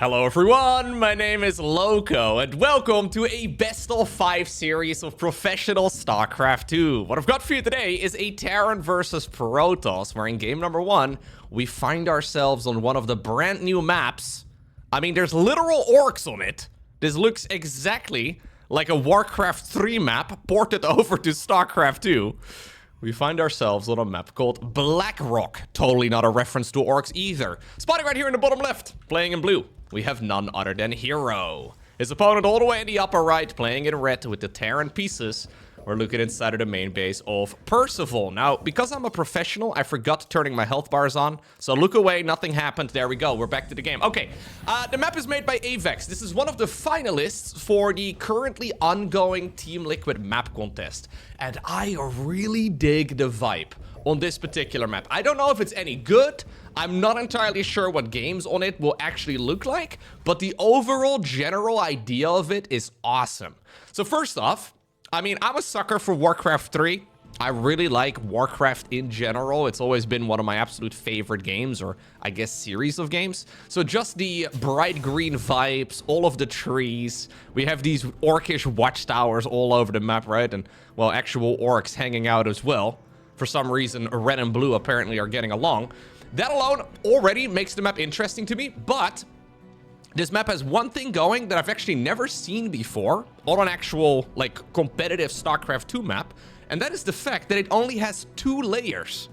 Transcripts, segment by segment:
Hello everyone, my name is Lowko, and welcome to a best of 5 series of professional StarCraft 2. What I've got for you today is a Terran versus Protoss, where in game number 1, we find ourselves on one of the brand new maps. I mean, there's literal orcs on it. This looks exactly like a Warcraft 3 map ported over to StarCraft 2. We find ourselves on a map called Blackrock. Totally not a reference to orcs either. Spotting right here in the bottom left, playing in blue, we have none other than Hero. His opponent all the way in the upper right, playing in red with the Terran pieces. We're looking inside of the main base of Percival. Now, because I'm a professional, I forgot turning my health bars on. So look away, nothing happened. There we go, we're back to the game. Okay, the map is made by Avex. This is one of the finalists for the currently ongoing Team Liquid map contest. And I really dig the vibe on this particular map. I don't know if it's any good. I'm not entirely sure what games on it will actually look like. But the overall general idea of it is awesome. So first off, I mean, I'm a sucker for Warcraft 3. I really like Warcraft in general. It's always been one of my absolute favorite games, or I guess series of games. So just the bright green vibes, all of the trees. We have these orcish watchtowers all over the map, right? And, well, actual orcs hanging out as well. For some reason, red and blue apparently are getting along. That alone already makes the map interesting to me, but this map has one thing going that I've actually never seen before on an actual, like, competitive StarCraft 2 map, and that is the fact that it only has 2 layers.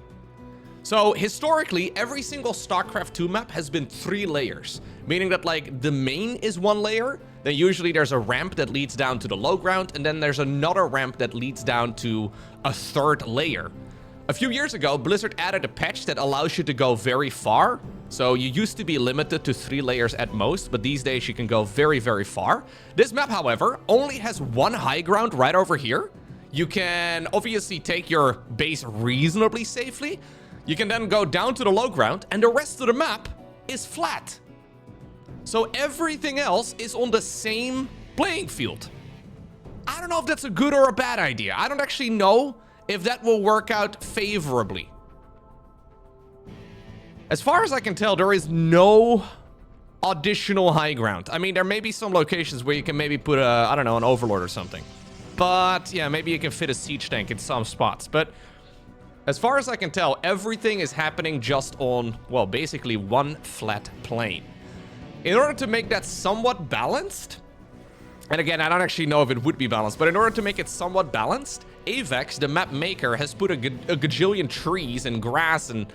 So, historically, every single StarCraft 2 map has been 3 layers, meaning that, like, the main is 1 layer, then usually there's a ramp that leads down to the low ground, and then there's another ramp that leads down to a 3rd layer. A few years ago, Blizzard added a patch that allows you to go very far. So you used to be limited to 3 layers at most, but these days you can go very, very far. This map, however, only has 1 high ground right over here. You can obviously take your base reasonably safely. You can then go down to the low ground, and the rest of the map is flat. So everything else is on the same playing field. I don't know if that's a good or a bad idea. I don't actually know if that will work out favorably. As far as I can tell, there is no additional high ground. I mean, there may be some locations where you can maybe put a, I don't know, an overlord or something. But yeah, maybe you can fit a siege tank in some spots. But as far as I can tell, everything is happening just on, well, basically 1 flat plane. In order to make that somewhat balanced, and again, I don't actually know if it would be balanced, but in order to make it somewhat balanced, Avex, the map maker, has put a gajillion trees and grass and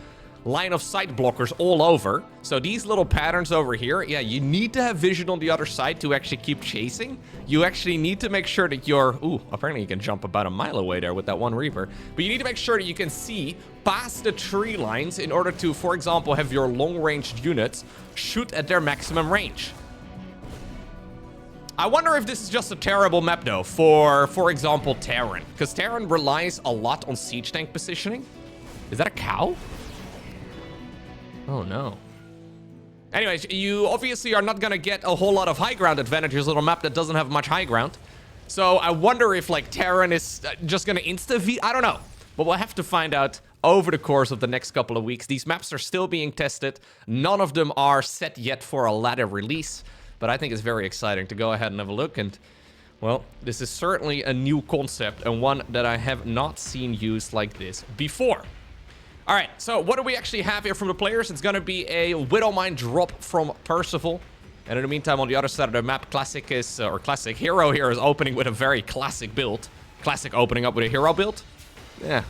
line of sight blockers all over. So these little patterns over here, yeah, you need to have vision on the other side to actually keep chasing. You actually need to make sure that you're... Ooh, apparently you can jump about a mile away there with that one Reaper. But you need to make sure that you can see past the tree lines in order to, for example, have your long-ranged units shoot at their maximum range. I wonder if this is just a terrible map, though, for example, Terran. Because Terran relies a lot on siege tank positioning. Is that a cow? Oh, no. Anyways, you obviously are not going to get a whole lot of high ground advantages on a map that doesn't have much high ground. So I wonder if, like, Terran is just going to insta-V. I don't know. But we'll have to find out over the course of the next couple of weeks. These maps are still being tested. None of them are set yet for a ladder release. But I think it's very exciting to go ahead and have a look. And, well, this is certainly a new concept and one that I have not seen used like this before. All right, so what do we actually have here from the players? It's going to be a Widowmine drop from Percival. And in the meantime, on the other side of the map, Classic Hero here is opening with a very classic build. Classic opening up with a hero build? Yeah,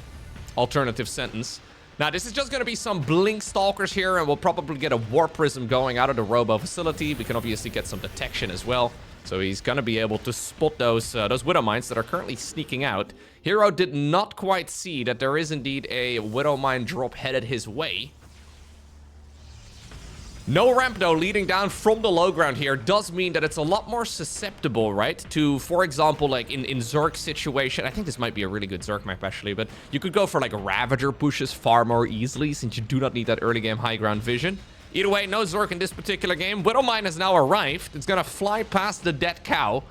alternative sentence. Now, this is just going to be some Blink Stalkers here, and we'll probably get a War Prism going out of the Robo facility. We can obviously get some detection as well. So he's going to be able to spot those Widowmines that are currently sneaking out. Hero did not quite see that there is indeed a Widowmine drop headed his way. No ramp, though, leading down from the low ground here does mean that it's a lot more susceptible, right? To, for example, like in Zerg situation. I think this might be a really good Zerg map, actually. But you could go for, like, Ravager pushes far more easily since you do not need that early game high ground vision. Either way, no Zerg in this particular game. Widowmine has now arrived. It's going to fly past the dead cow.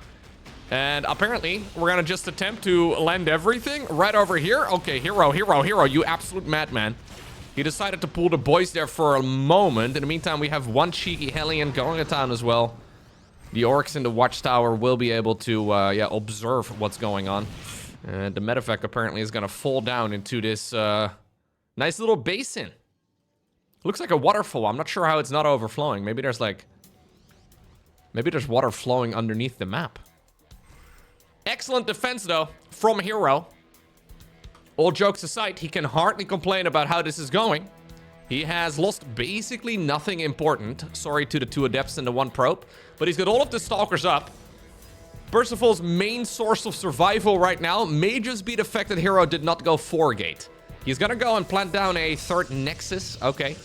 And apparently, we're going to just attempt to land everything right over here. Okay, Hero, you absolute madman. He decided to pull the boys there for a moment. In the meantime, we have one cheeky Hellion going to town as well. The orcs in the watchtower will be able to, observe what's going on. And the medevac apparently is going to fall down into this nice little basin. Looks like a waterfall. I'm not sure how it's not overflowing. Maybe there's water flowing underneath the map. Excellent defense, though, from Hero. All jokes aside, he can hardly complain about how this is going. He has lost basically nothing important. Sorry to the 2 adepts and the 1 probe. But he's got all of the stalkers up. Percival's main source of survival right now may just be the fact that Hero did not go 4-gate. He's gonna go and plant down a 3rd Nexus. Okay.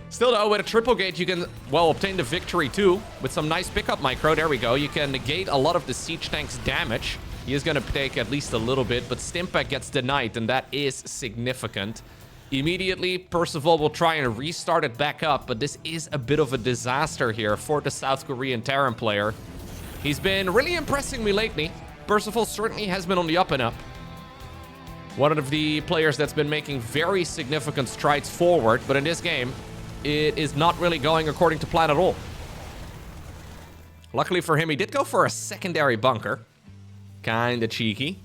Still, though, with a triple gate, you can, well, obtain the victory, too. With some nice pickup micro. There we go. You can negate a lot of the siege tank's damage. He is going to take at least a little bit, but Stimpack gets denied, and that is significant. Immediately, Percival will try and restart it back up, but this is a bit of a disaster here for the South Korean Terran player. He's been really impressing me lately. Percival certainly has been on the up and up. One of the players that's been making very significant strides forward, but in this game, it is not really going according to plan at all. Luckily for him, he did go for a secondary bunker. Kinda cheeky.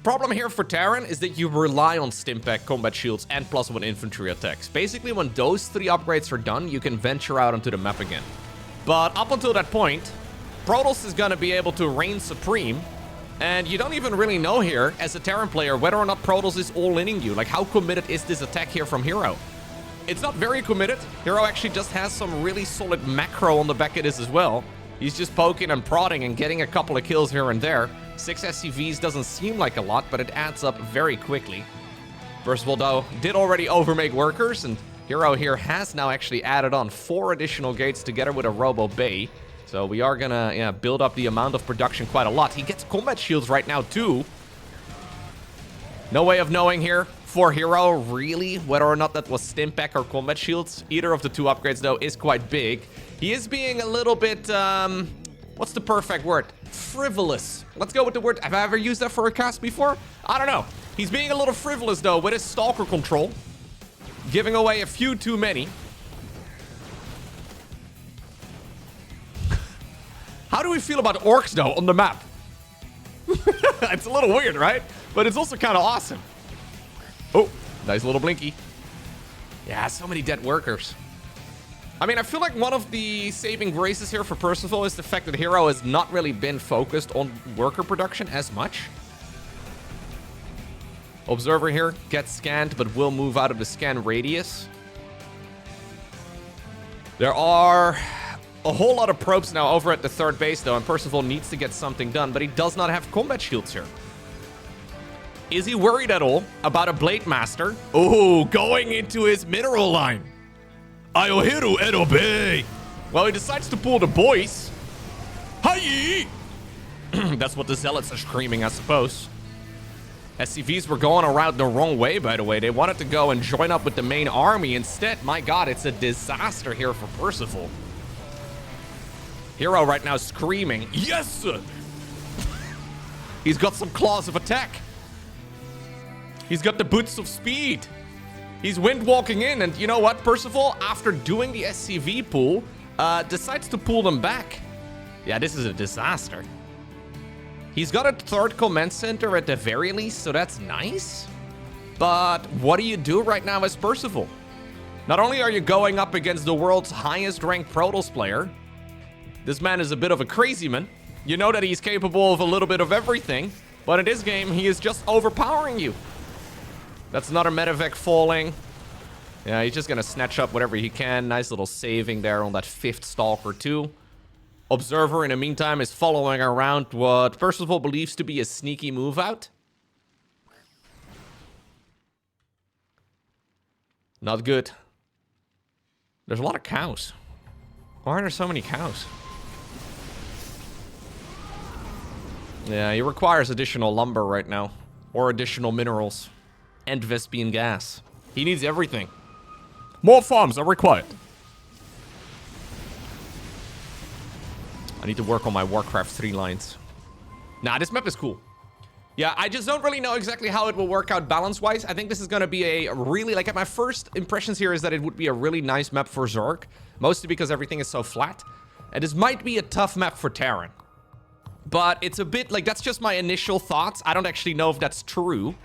Problem here for Terran is that you rely on Stimpack, combat shields, and +1 infantry attacks. Basically, when those 3 upgrades are done, you can venture out onto the map again. But up until that point, Protoss is gonna be able to reign supreme. And you don't even really know here, as a Terran player, whether or not Protoss is all-inning you. Like, how committed is this attack here from Hero? It's not very committed. Hero actually just has some really solid macro on the back of this as well. He's just poking and prodding and getting a couple of kills here and there. 6 SCVs doesn't seem like a lot, but it adds up very quickly. Percival, though, did already overmake workers, and Hero here has now actually added on 4 additional gates together with a Robo Bay. So we are gonna build up the amount of production quite a lot. He gets combat shields right now too. No way of knowing here for Hero really whether or not that was Stimpack or combat shields. Either of the 2 upgrades though is quite big. He is being a little bit, what's the perfect word? Frivolous. Let's go with the word. Have I ever used that for a cast before? I don't know. He's being a little frivolous though with his stalker control. Giving away a few too many. How do we feel about orcs, though, on the map? It's a little weird, right? But it's also kind of awesome. Oh, nice little blinky. Yeah, so many dead workers. I mean, I feel like one of the saving graces here for Percival is the fact that Hero has not really been focused on worker production as much. Observer here gets scanned, but will move out of the scan radius. There are a whole lot of probes now over at the 3rd base, though, and Percival needs to get something done, but he does not have combat shields here. Is he worried at all about a Blade Master? Oh, going into his mineral line. I'll hit you and obey. Well, he decides to pull the boys. Hi! That's what the Zealots are screaming, I suppose. SCVs were going around the wrong way, by the way. They wanted to go and join up with the main army. Instead, my god, it's a disaster here for Percival. Hero right now screaming, yes, sir! He's got some claws of attack. He's got the boots of speed. He's wind walking in, and you know what? Percival, after doing the SCV pull, decides to pull them back. Yeah, this is a disaster. He's got a 3rd command center at the very least, so that's nice. But what do you do right now as Percival? Not only are you going up against the world's highest ranked Protoss player, this man is a bit of a crazy man. You know that he's capable of a little bit of everything, but in this game, he is just overpowering you. That's another medevac falling. Yeah, he's just gonna snatch up whatever he can. Nice little saving there on that 5th Stalker too. Observer, in the meantime, is following around what Percival believes to be a sneaky move out. Not good. There's a lot of cows. Why are there so many cows? Yeah, he requires additional lumber right now. Or additional minerals. And Vespian gas. He needs everything. More farms are required. I need to work on my Warcraft 3 lines. Nah, this map is cool. Yeah, I just don't really know exactly how it will work out balance-wise. I think this is going to be a really, like, my first impressions here is that it would be a really nice map for Zerg, mostly because everything is so flat. And this might be a tough map for Terran. But it's a bit, like, that's just my initial thoughts. I don't actually know if that's true.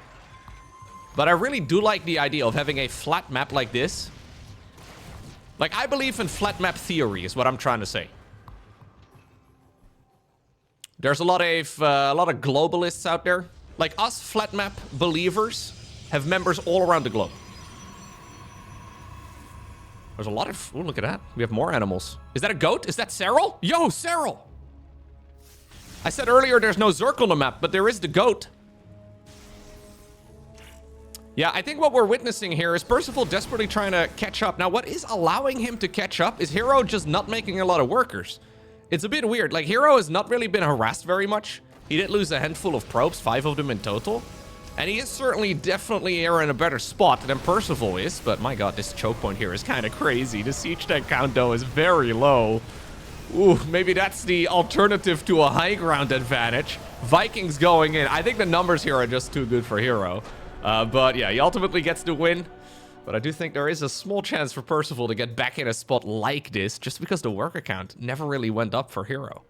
But I really do like the idea of having a flat map like this. Like, I believe in flat map theory, is what I'm trying to say. There's a lot of globalists out there. Like us flat map believers have members all around the globe. There's a lot of... Oh, look at that. We have more animals. Is that a goat? Is that Cyril? Yo, Cyril! I said earlier there's no Zerg on the map, but there is the goat. Yeah, I think what we're witnessing here is Percival desperately trying to catch up. Now, what is allowing him to catch up is Hero just not making a lot of workers. It's a bit weird. Like, Hero has not really been harassed very much. He did lose a handful of probes, 5 of them in total. And he is certainly definitely here in a better spot than Percival is. But my god, this choke point here is kind of crazy. The siege tank count, though, is very low. Ooh, maybe that's the alternative to a high ground advantage. Vikings going in. I think the numbers here are just too good for Hero. But yeah, he ultimately gets the win. But I do think there is a small chance for Percival to get back in a spot like this, just because the worker count never really went up for Hero.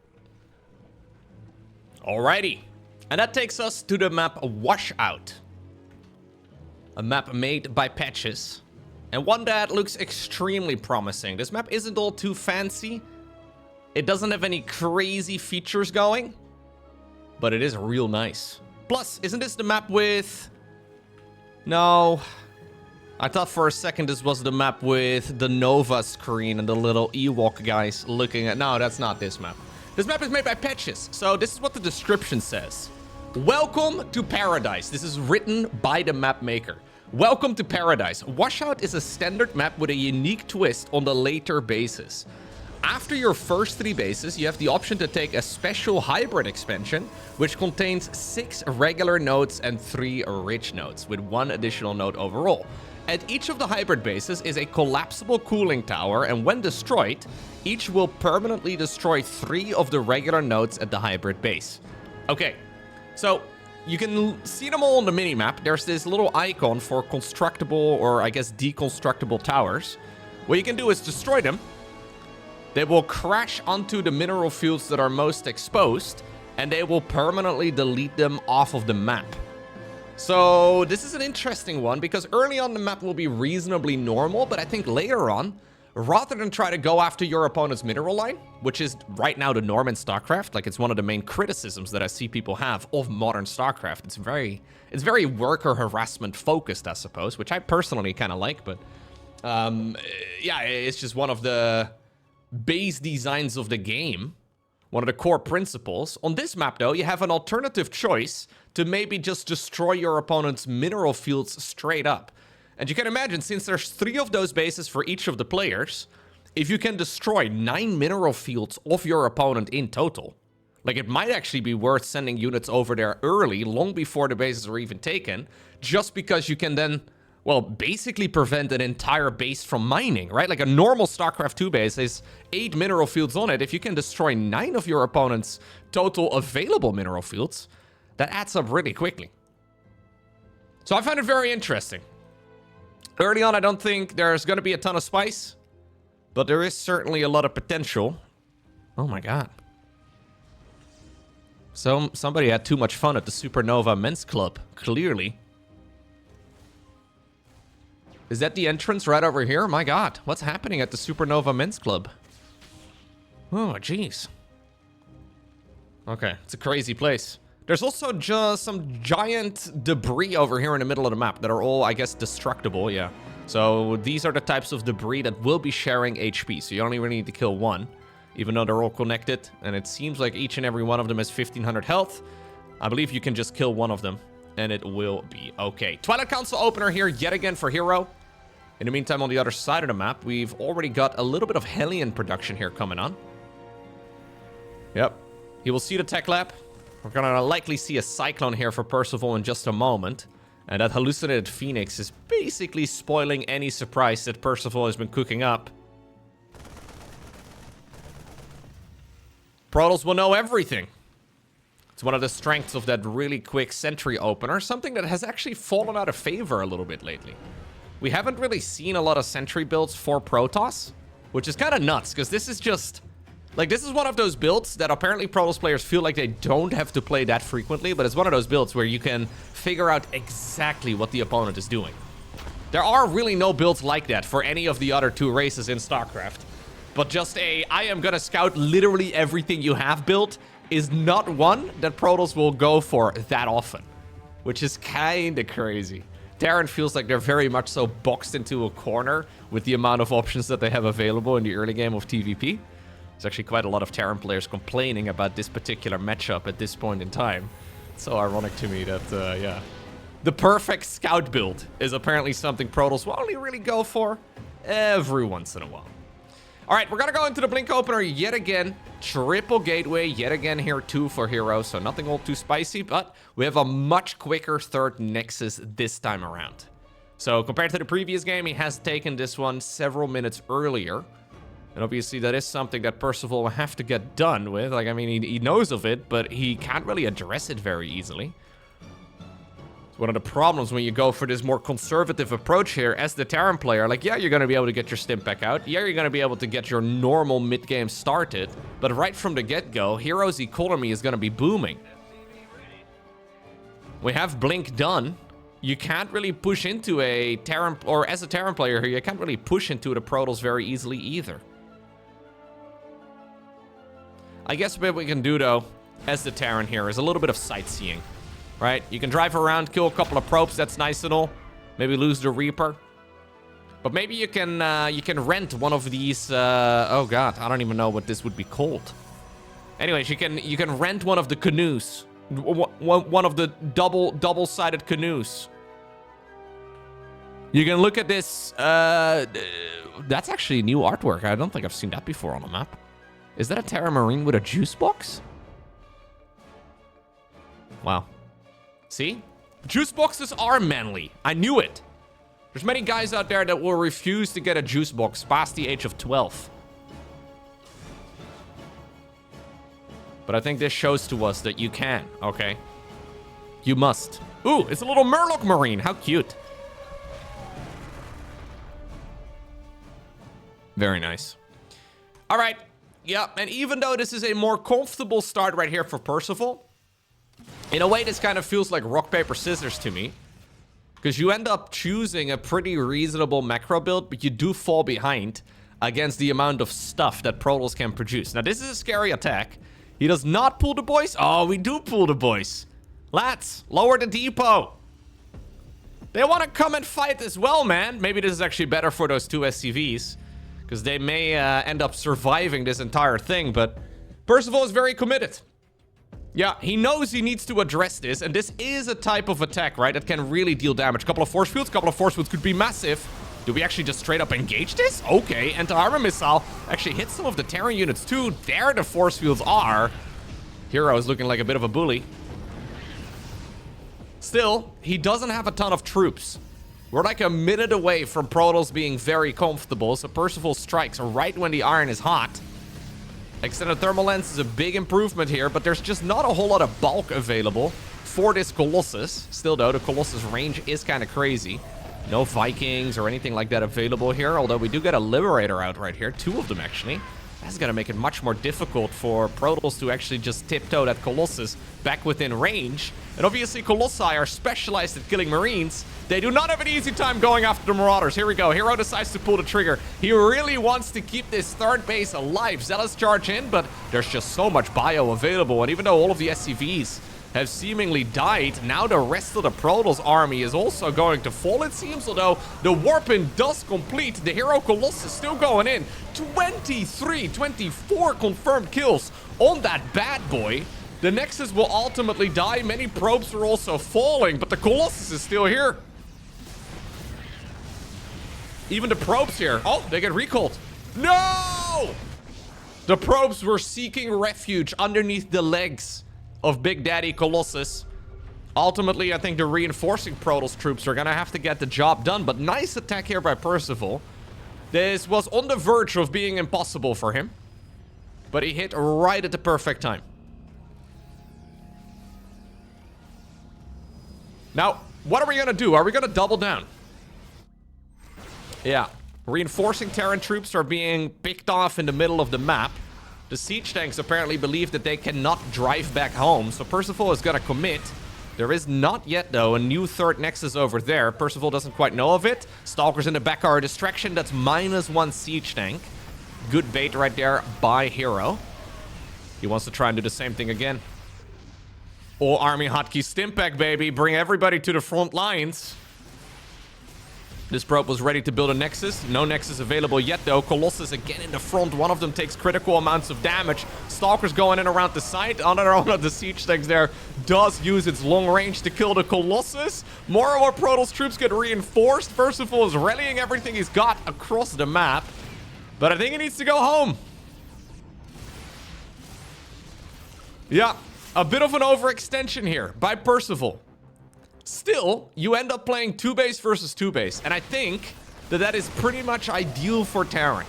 Alrighty. And that takes us to the map Washout. A map made by Patches. And one that looks extremely promising. This map isn't all too fancy. It doesn't have any crazy features going. But it is real nice. Plus, isn't this the map with... No... I thought for a second this was the map with the Nova screen and the little Ewok guys looking at... No, that's not this map. This map is made by Patches, so this is what the description says. Welcome to Paradise. This is written by the map maker. Welcome to Paradise. Washout is a standard map with a unique twist on the later bases. After your first 3 bases, you have the option to take a special hybrid expansion, which contains 6 regular nodes and 3 rich nodes, with 1 additional node overall. At each of the hybrid bases is a collapsible cooling tower, and when destroyed, each will permanently destroy 3 of the regular nodes at the hybrid base. Okay, so you can see them all on the minimap. There's this little icon for constructible, or I guess deconstructible towers. What you can do is destroy them. They will crash onto the mineral fields that are most exposed, and they will permanently delete them off of the map. So this is an interesting one, because early on the map will be reasonably normal, but I think later on, rather than try to go after your opponent's mineral line, which is right now the norm in StarCraft, like it's one of the main criticisms that I see people have of modern StarCraft. It's very worker harassment focused, I suppose, which I personally kind of like, but yeah, it's just one of the base designs of the game. One of the core principles. On this map, though, you have an alternative choice to maybe just destroy your opponent's mineral fields straight up. And you can imagine, since there's 3 of those bases for each of the players, if you can destroy 9 mineral fields of your opponent in total, like it might actually be worth sending units over there early, long before the bases are even taken, just because you can then, well, basically prevent an entire base from mining, right? Like a normal StarCraft 2 base is 8 mineral fields on it. If you can destroy 9 of your opponent's total available mineral fields, that adds up really quickly. So I find it very interesting. Early on, I don't think there's going to be a ton of spice, but there is certainly a lot of potential. Oh my god. So somebody had too much fun at the Supernova Men's Club, clearly. Is that the entrance right over here? My god, what's happening at the Supernova Men's Club? Oh, jeez. Okay, it's a crazy place. There's also just some giant debris over here in the middle of the map that are all, I guess, destructible, yeah. So these are the types of debris that will be sharing HP, so you only really need to kill 1, even though they're all connected. And it seems like each and every one of them has 1500 health. I believe you can just kill 1 of them, and it will be okay. Twilight Council opener here yet again for Hero. In the meantime, on the other side of the map, we've already got a little bit of Hellion production here coming on. Yep. He will see the tech lab. We're gonna likely see a Cyclone here for Percival in just a moment. And that hallucinated Phoenix is basically spoiling any surprise that Percival has been cooking up. Protoss will know everything. It's one of the strengths of that really quick sentry opener, something that has actually fallen out of favor a little bit lately. We haven't really seen a lot of sentry builds for Protoss, which is kind of nuts, because this is just... like, this is one of those builds that apparently Protoss players feel like they don't have to play that frequently, but it's one of those builds where you can figure out exactly what the opponent is doing. There are really no builds like that for any of the other 2 races in StarCraft. But just I am gonna scout literally everything you have built is not one that Protoss will go for that often. Which is kinda crazy. Terran feels like they're very much so boxed into a corner with the amount of options that they have available in the early game of TVP. There's actually quite a lot of Terran players complaining about this particular matchup at this point in time. It's so ironic to me that, yeah. The perfect scout build is apparently something Protoss will only really go for every once in a while. All right, we're going to go into the Blink Opener yet again. Triple Gateway yet again here too for Heroes, so nothing all too spicy, but we have a much quicker third Nexus this time around. So compared to the previous game, he has taken this one several minutes earlier. And obviously that is something that Percival will have to get done with. Like, I mean, he knows of it, but he can't really address it very easily. One of the problems when you go for this more conservative approach here as the Terran player, like, yeah, you're going to be able to get your stim back out. Yeah, you're going to be able to get your normal mid-game started. But right from the get-go, Heroes economy is going to be booming. We have Blink done. You can't really push into a Terran, or as a Terran player here, you can't really push into the Protoss very easily either. I guess what we can do, though, as the Terran here, is a little bit of sightseeing. Right? You can drive around, kill a couple of probes, that's nice and all. Maybe lose the Reaper. But maybe you can rent one of these, oh god, I don't even know what this would be called. Anyways, you can rent one of the canoes. One of the double-sided canoes. You can look at this, that's actually new artwork. I don't think I've seen that before on the map. Is that a Terra Marine with a juice box? Wow. See? Juice boxes are manly. I knew it. There's many guys out there that will refuse to get a juice box past the age of 12. But I think this shows to us that you can, okay? You must. Ooh, it's a little Murloc Marine. How cute. Very nice. All right. Yeah, and even though this is a more comfortable start right here for Percival, in a way, this kind of feels like rock, paper, scissors to me. Because you end up choosing a pretty reasonable macro build, but you do fall behind against the amount of stuff that Protoss can produce. Now, this is a scary attack. He does not pull the boys. Oh, we do pull the boys. Lads, lower the depot. They want to come and fight as well, man. Maybe this is actually better for those 2 SCVs. Because they may end up surviving this entire thing, but Percival is very committed. Yeah, he knows he needs to address this, and this is a type of attack, right, that can really deal damage. Couple of force fields could be massive. Do we actually just straight up engage this? Okay, anti-armor missile actually hits some of the Terran units too. There the force fields are. Hero is looking like a bit of a bully. Still, he doesn't have a ton of troops. We're like a minute away from Protoss being very comfortable, so Percival strikes right when the iron is hot. Extended thermal lens is a big improvement here, but there's just not a whole lot of bulk available for this Colossus. Still though, the Colossus range is kind of crazy. No Vikings or anything like that available here, although we do get a Liberator out right here. 2 of them actually. That's going to make it much more difficult for Protoss to actually just tiptoe that Colossus back within range. And obviously Colossi are specialized at killing Marines. They do not have an easy time going after the Marauders. Here we go. Hero decides to pull the trigger. He really wants to keep this third base alive. Zealous charge in, but there's just so much bio available. And even though all of the SCVs have seemingly died, now the rest of the Protoss army is also going to fall, it seems, although the warping does complete. The Hero Colossus still going in. 24 confirmed kills on that bad boy. The Nexus will ultimately die. Many probes are also falling, but the Colossus is still here. Even the probes here. Oh, they get recalled. No! The probes were seeking refuge underneath the legs of Big Daddy Colossus. Ultimately, I think the reinforcing Protoss troops are gonna have to get the job done, but nice attack here by Percival. This was on the verge of being impossible for him, but he hit right at the perfect time. Now, what are we gonna do? Are we gonna double down? Yeah. Reinforcing Terran troops are being picked off in the middle of the map. The siege tanks apparently believe that they cannot drive back home, so Percival is gonna commit. There is not yet, though, a new third Nexus over there. Percival doesn't quite know of it. Stalkers in the back are a distraction. That's -1 siege tank. Good bait right there by Hero. He wants to try and do the same thing again. All army hotkey Stimpack, baby. Bring everybody to the front lines. This probe was ready to build a Nexus. No Nexus available yet, though. Colossus again in the front. One of them takes critical amounts of damage. Stalker's going in around the side. Another one of the siege tanks there does use its long range to kill the Colossus. More and more Protoss troops get reinforced. Percival is rallying everything he's got across the map. But I think he needs to go home. Yeah, a bit of an overextension here by Percival. Still, you end up playing 2-base versus 2-base, and I think that that is pretty much ideal for Terran.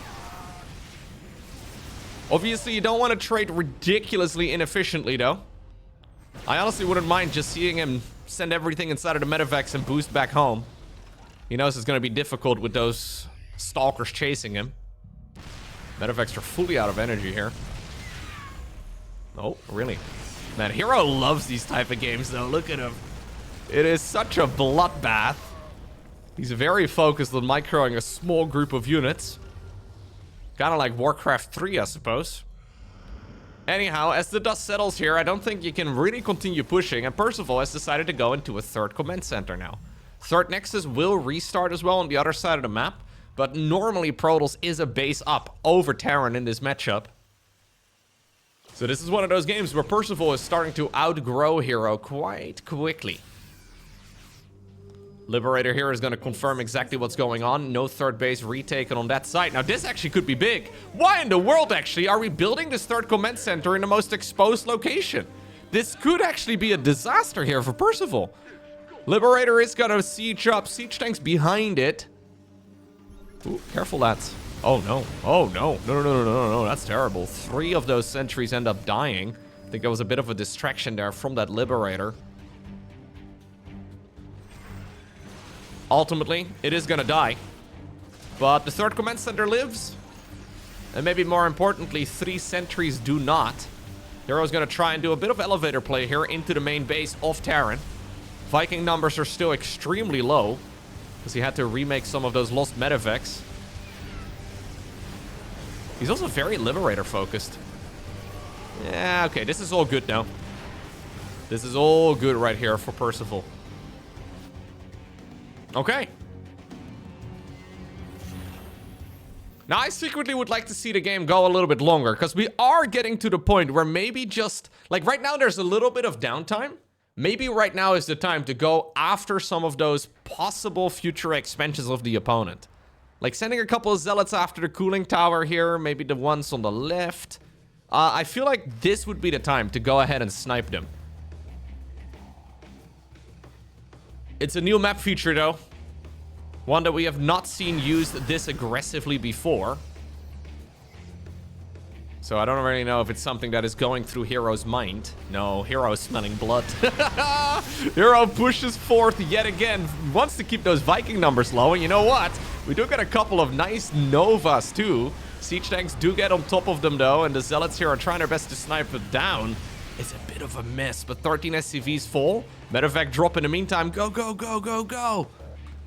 Obviously, you don't want to trade ridiculously inefficiently, though. I honestly wouldn't mind just seeing him send everything inside of the medevacs and boost back home. He knows it's going to be difficult with those stalkers chasing him. Medevacs are fully out of energy here. Oh, really? Man, Hero loves these type of games, though. Look at him. It is such a bloodbath. He's very focused on microing a small group of units. Kind of like Warcraft 3, I suppose. Anyhow, as the dust settles here, I don't think you can really continue pushing, and Percival has decided to go into a third command center now. Third Nexus will restart as well on the other side of the map, but normally Protoss is a base up over Terran in this matchup. So this is one of those games where Percival is starting to outgrow Hero quite quickly. Liberator here is going to confirm exactly what's going on. No third base retaken on that side. Now, this actually could be big. Why in the world, actually, are we building this third command center in the most exposed location? This could actually be a disaster here for Percival. Liberator is going to siege up. Siege tanks behind it. Ooh, careful, lads. Oh, no. Oh, no. No. That's terrible. 3 of those sentries end up dying. I think there was a bit of a distraction there from that Liberator. Ultimately, it is gonna die. But the third command center lives. And maybe more importantly, 3 sentries do not. Hero's gonna try and do a bit of elevator play here into the main base of Terran. Viking numbers are still extremely low, because he had to remake some of those lost medevacs. He's also very Liberator focused. Yeah, okay, this is all good now. This is all good right here for Percival. Okay. Now, I secretly would like to see the game go a little bit longer, because we are getting to the point where maybe just... Like, right now, there's a little bit of downtime. Maybe right now is the time to go after some of those possible future expansions of the opponent. Like, sending a couple of Zealots after the cooling tower here, maybe the ones on the left. I feel like this would be the time to go ahead and snipe them. It's a new map feature, though. One that we have not seen used this aggressively before. So I don't really know if it's something that is going through Hero's mind. No, Hero is smelling blood. Hero pushes forth yet again. Wants to keep those Viking numbers low. And you know what? We do get a couple of nice Novas, too. Siege tanks do get on top of them, though. And the Zealots here are trying their best to snipe it down. It's a bit of a mess, but 13 SCVs fall. Medevac drop in the meantime. Go, go, go, go, go.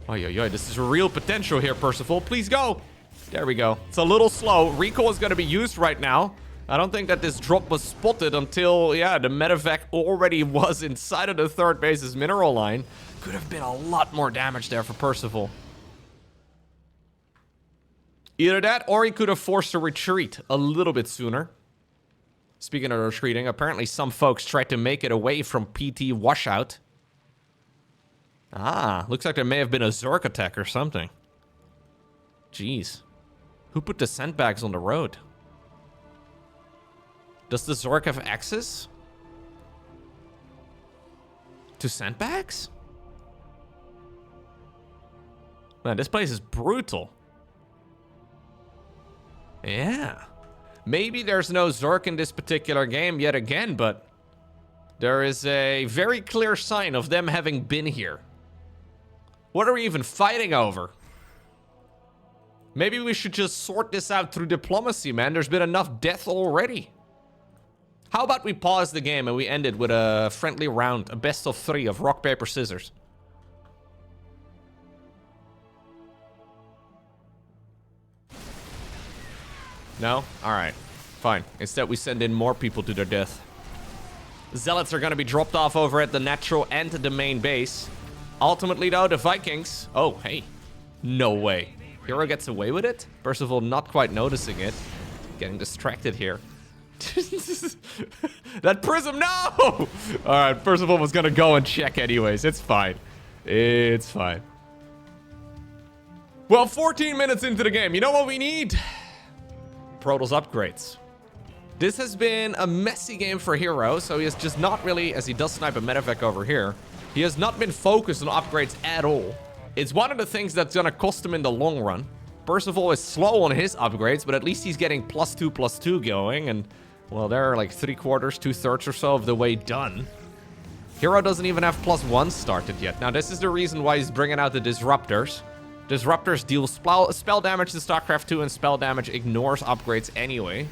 Oy, this is real potential here, Percival. Please go. There we go. It's a little slow. Recall is going to be used right now. I don't think that this drop was spotted until, yeah, the medevac already was inside of the third base's mineral line. Could have been a lot more damage there for Percival. Either that, or he could have forced a retreat a little bit sooner. Speaking of retreating, apparently some folks tried to make it away from PT washout. Ah, looks like there may have been a Zerg attack or something. Jeez. Who put the sandbags on the road? Does the Zerg have access to sandbags? Man, this place is brutal. Yeah. Maybe there's no Zerg in this particular game yet again, but There is a very clear sign of them having been here. What are we even fighting over? Maybe we should just sort this out through diplomacy, man. There's been enough death already. How about we pause the game and we end it with a friendly round, a best of 3 of rock, paper, scissors. No? Alright. Fine. Instead, we send in more people to their death. Zealots are going to be dropped off over at the natural and the main base. Ultimately, though, the Vikings... Oh, hey. No way. Hero gets away with it? Percival not quite noticing it. Getting distracted here. That prism, no! Alright, Percival was going to go and check anyways. It's fine. It's fine. Well, 14 minutes into the game. You know what we need? Protoss upgrades. This has been a messy game for Hero, so he has just not really, as he does snipe a medevac over here, he has not been focused on upgrades at all. It's one of the things that's gonna cost him in the long run. Percival is slow on his upgrades, but at least he's getting +2/+2 going, and, well, they're like 3/4, 2/3 or so of the way done. Hero doesn't even have +1 started yet. Now, this is the reason why he's bringing out the Disruptors. Disruptors deal spell damage to StarCraft 2, and spell damage ignores upgrades anyway.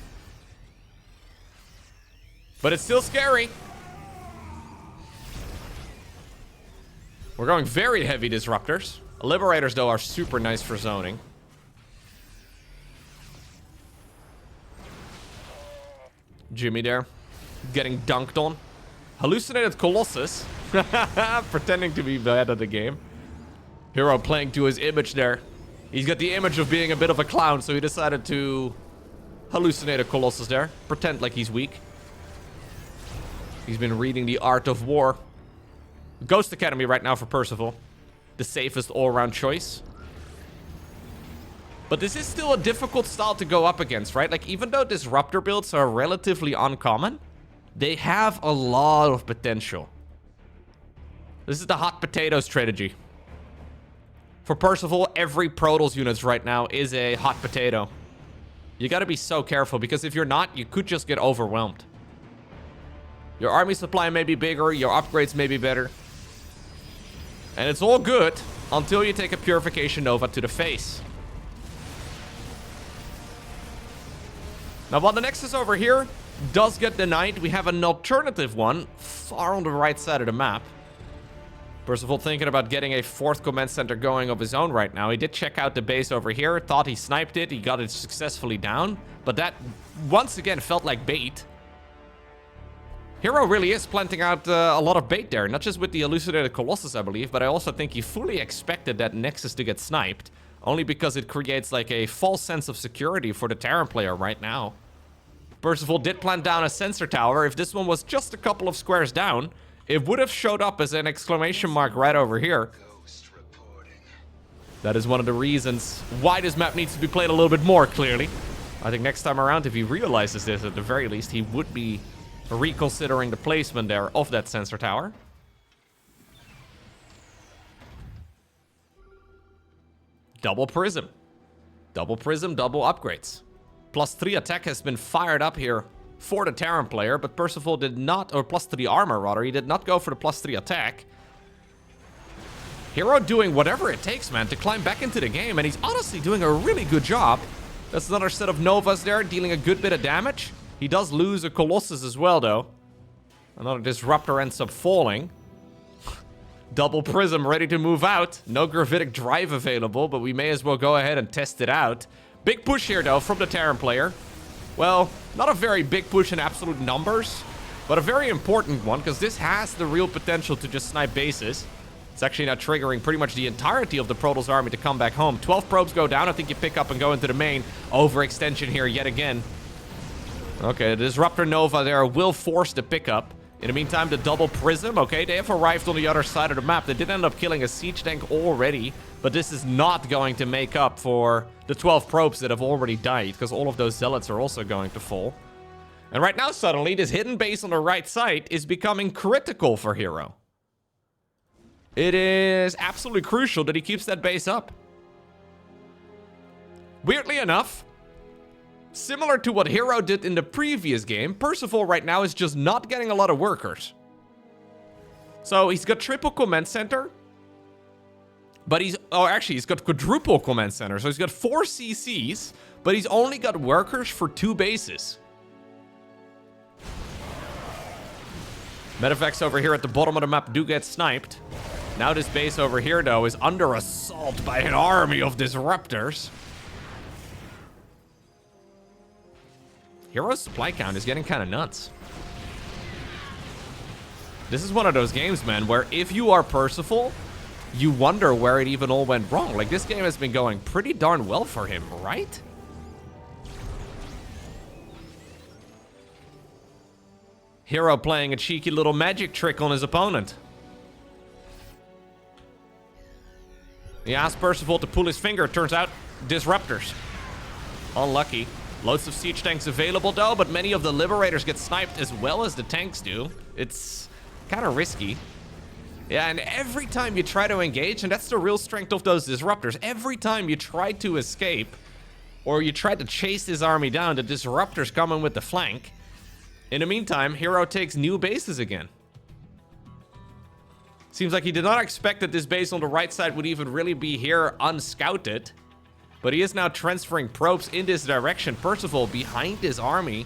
But it's still scary. We're going very heavy Disruptors. Liberators, though, are super nice for zoning. Jimmy there. Getting dunked on. Hallucinated Colossus. Pretending to be bad at the game. Hero playing to his image there. He's got the image of being a bit of a clown, so he decided to hallucinate a Colossus there. Pretend like he's weak. He's been reading the art of war. Ghost Academy right now for Percival. The safest all-around choice. But this is still a difficult style to go up against, right? Like, even though Disruptor builds are relatively uncommon, they have a lot of potential. This is the hot potato strategy. For Percival, every Protoss unit right now is a hot potato. You gotta be so careful, because if you're not, you could just get overwhelmed. Your army supply may be bigger, your upgrades may be better. And it's all good until you take a Purification Nova to the face. Now, while the Nexus over here does get denied, we have an alternative one far on the right side of the map. Percival thinking about getting a 4th command center going of his own right now. He did check out the base over here, thought he sniped it, he got it successfully down, but that once again felt like bait. Hero really is planting out a lot of bait there, not just with the Elucidated Colossus, I believe, but I also think he fully expected that Nexus to get sniped, only because it creates like a false sense of security for the Terran player right now. Percival did plant down a sensor tower. If this one was just a couple of squares down, it would have showed up as an exclamation mark right over here. That is one of the reasons why this map needs to be played a little bit more clearly. I think next time around, if he realizes this, at the very least, he would be reconsidering the placement there of that sensor tower. Double Prism. Double Prism, double upgrades. +3 attack has been fired up here for the Terran player, but Percival did not, or +3 armor rather, he did not go for the +3 attack. Hero doing whatever it takes, man, to climb back into the game, and he's honestly doing a really good job. That's another set of Novas there, dealing a good bit of damage. He does lose a Colossus as well, though. Another Disruptor ends up falling. Double Prism ready to move out. No Gravitic Drive available, but we may as well go ahead and test it out. Big push here, though, from the Terran player. Well, not a very big push in absolute numbers, but a very important one, because this has the real potential to just snipe bases. It's actually now triggering pretty much the entirety of the Protoss army to come back home. 12 probes go down. I think you pick up and go into the main. Overextension here yet again. Okay, the Disruptor Nova there will force the pickup. In the meantime, the Double Prism, okay, they have arrived on the other side of the map. They did end up killing a siege tank already, but this is not going to make up for the 12 probes that have already died, because all of those Zealots are also going to fall. And right now, suddenly, this hidden base on the right side is becoming critical for Hero. It is absolutely crucial that he keeps that base up. Weirdly enough, similar to what Hero did in the previous game, Percival right now is just not getting a lot of workers. So he's got triple command center. But he's got quadruple command center. So he's got 4 CCs, but he's only got workers for 2 bases. Medevac's over here at the bottom of the map do get sniped. Now this base over here, though, is under assault by an army of disruptors. Hero's supply count is getting kind of nuts. This is one of those games, man, where if you are Percival, you wonder where it even all went wrong. Like, this game has been going pretty darn well for him, right? Hero playing a cheeky little magic trick on his opponent. He asked Percival to pull his finger. Turns out, disruptors. Unlucky. Loads of siege tanks available, though, but many of the liberators get sniped as well as the tanks do. It's kind of risky. Yeah, and every time you try to engage, and that's the real strength of those disruptors, every time you try to escape, or you try to chase this army down, the disruptors come in with the flank. In the meantime, Hero takes new bases again. Seems like he did not expect that this base on the right side would even really be here unscouted. But he is now transferring probes in this direction. Percival, behind his army,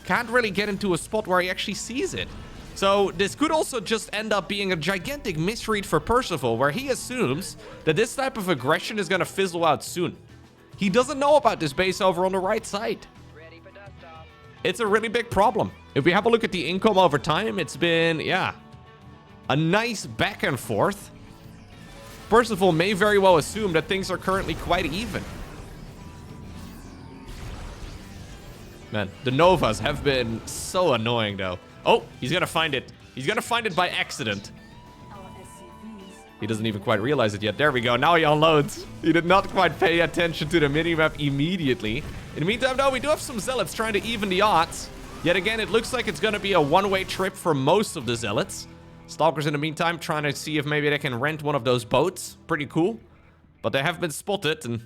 can't really get into a spot where he actually sees it. So this could also just end up being a gigantic misread for Percival, where he assumes that this type of aggression is going to fizzle out soon. He doesn't know about this base over on the right side. It's a really big problem. If we have a look at the income over time, it's been, yeah, a nice back and forth. Percival may very well assume that things are currently quite even. Man, the Novas have been so annoying, though. Oh, he's gonna find it. He's gonna find it by accident. He doesn't even quite realize it yet. There we go. Now he unloads. He did not quite pay attention to the minimap immediately. In the meantime, though, we do have some zealots trying to even the odds. Yet again, it looks like it's going to be a one-way trip for most of the zealots. Stalkers, in the meantime, trying to see if maybe they can rent one of those boats. Pretty cool. But they have been spotted, and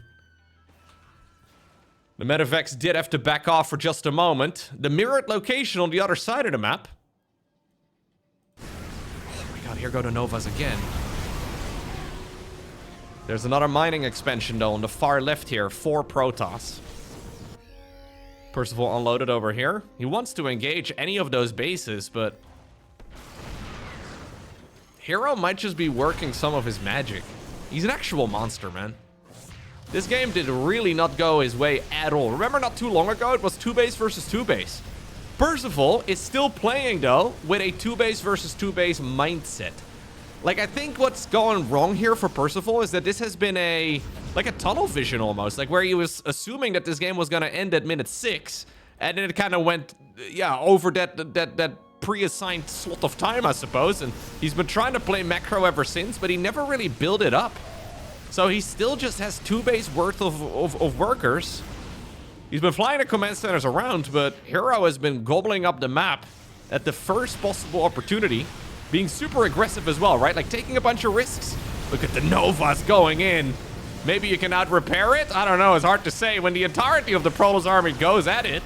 the medevacs did have to back off for just a moment. The mirrored location on the other side of the map. Oh my god, here go the Novas again. There's another mining expansion, though, on the far left here. 4 Protoss. Percival unloaded over here. He wants to engage any of those bases, but Hero might just be working some of his magic. He's an actual monster, man. This game did really not go his way at all. Remember not too long ago, it was 2 base versus 2 base. Percival is still playing, though, with a 2 base versus 2 base mindset. Like, I think what's going wrong here for Percival is that this has been like a tunnel vision almost. Like, where he was assuming that this game was going to end at minute 6. And then it kind of went, yeah, over that pre-assigned slot of time, I suppose. And he's been trying to play macro ever since, but he never really built it up. So he still just has 2 base worth of workers. He's been flying the command centers around, but Hero has been gobbling up the map at the first possible opportunity. Being super aggressive as well, right? Like, taking a bunch of risks. Look at the Novas going in. Maybe you can out-repair it? I don't know. It's hard to say when the entirety of the Protoss army goes at it.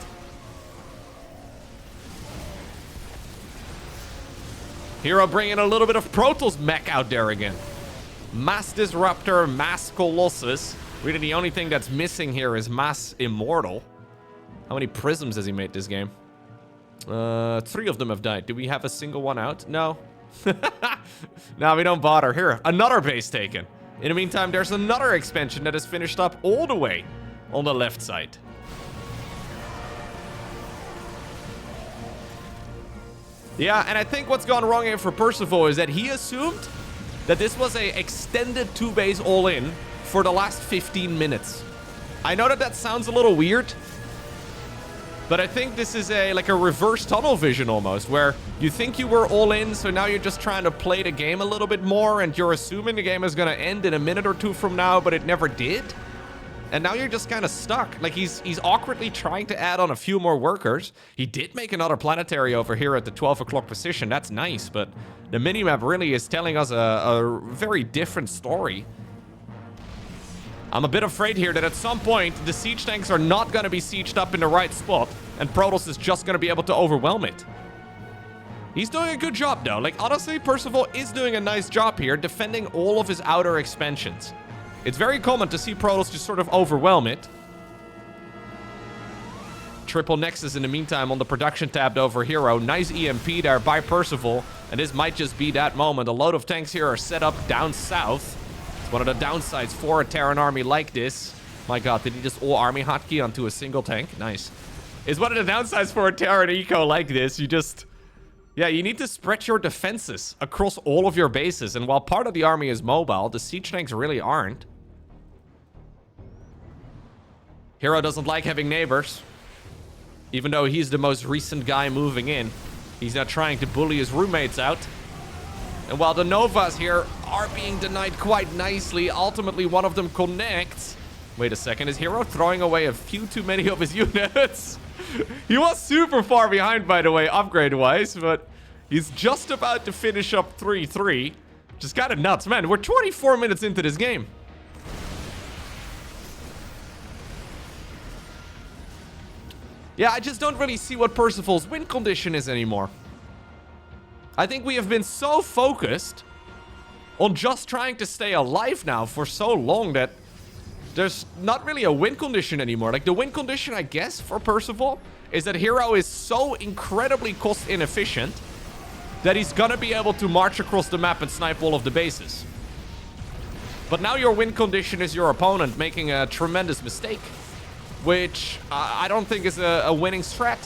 Hero bringing a little bit of Protoss mech out there again. Mass Disruptor, Mass Colossus. Really, the only thing that's missing here is Mass Immortal. How many prisms has he made this game? 3 of them have died. Do we have a single one out? No. No, we don't bother. Here, another base taken. In the meantime, there's another expansion that is finished up all the way on the left side. Yeah, and I think what's gone wrong here for Percival is that he assumed that this was a extended 2 base all-in for the last 15 minutes. I know that sounds a little weird, but I think this is like a reverse tunnel vision almost, where you think you were all in, so now you're just trying to play the game a little bit more, and you're assuming the game is going to end in a minute or 2 from now, but it never did. And now you're just kind of stuck. Like, he's awkwardly trying to add on a few more workers. He did make another planetary over here at the 12 o'clock position. That's nice, but the minimap really is telling us a very different story. I'm a bit afraid here that at some point, the siege tanks are not going to be sieged up in the right spot, and Protoss is just going to be able to overwhelm it. He's doing a good job, though. Like, honestly, Percival is doing a nice job here, defending all of his outer expansions. It's very common to see Protoss just sort of overwhelm it. Triple Nexus in the meantime on the production tab over Hero. Nice EMP there by Percival. And this might just be that moment. A load of tanks here are set up down south. It's one of the downsides for a Terran army like this. My god, did he just all army hotkey onto a single tank? Nice. It's one of the downsides for a Terran eco like this. You just... yeah, you need to spread your defenses across all of your bases. And while part of the army is mobile, the siege tanks really aren't. Hero doesn't like having neighbors. Even though he's the most recent guy moving in. He's not trying to bully his roommates out. And while the Novas here are being denied quite nicely, ultimately one of them connects. Wait a second, is Hero throwing away a few too many of his units? He was super far behind, by the way, upgrade-wise, but he's just about to finish up 3-3. Which is kind of nuts, man. We're 24 minutes into this game. Yeah, I just don't really see what Percival's win condition is anymore. I think we have been so focused on just trying to stay alive now for so long that there's not really a win condition anymore. Like, the win condition, I guess, for Percival is that Hero is so incredibly cost inefficient that he's gonna be able to march across the map and snipe all of the bases. But now your win condition is your opponent making a tremendous mistake, which I don't think is a winning strat.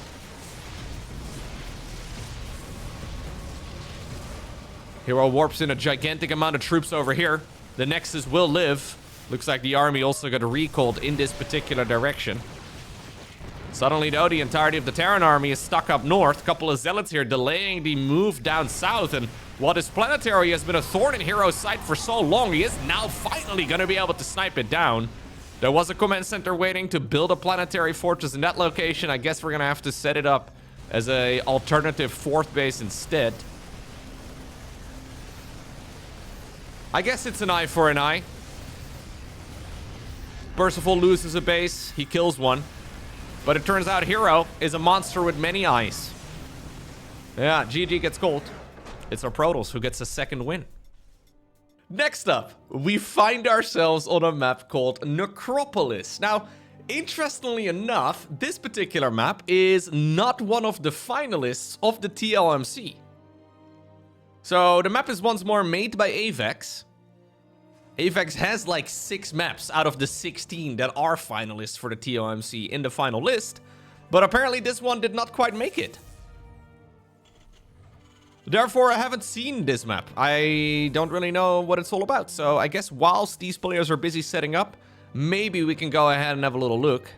Hero warps in a gigantic amount of troops over here. The Nexus will live. Looks like the army also got recalled in this particular direction. Suddenly, though, the entirety of the Terran army is stuck up north. Couple of zealots here delaying the move down south. And while this planetary has been a thorn in Hero's side for so long, he is now finally going to be able to snipe it down. There was a command center waiting to build a planetary fortress in that location. I guess we're going to have to set it up as a alternative fourth base instead. I guess it's an eye for an eye. Percival loses a base. He kills one. But it turns out Hero is a monster with many eyes. Yeah, GG gets gold. It's our Protoss who gets a second win. Next up, we find ourselves on a map called Necropolis. Now, interestingly enough, this particular map is not one of the finalists of the TLMC. So, the map is once more made by Avex. Avex has like 6 maps out of the 16 that are finalists for the TLMC in the final list, but apparently this one did not quite make it. Therefore, I haven't seen this map. I don't really know what it's all about, so I guess whilst these players are busy setting up, maybe we can go ahead and have a little look.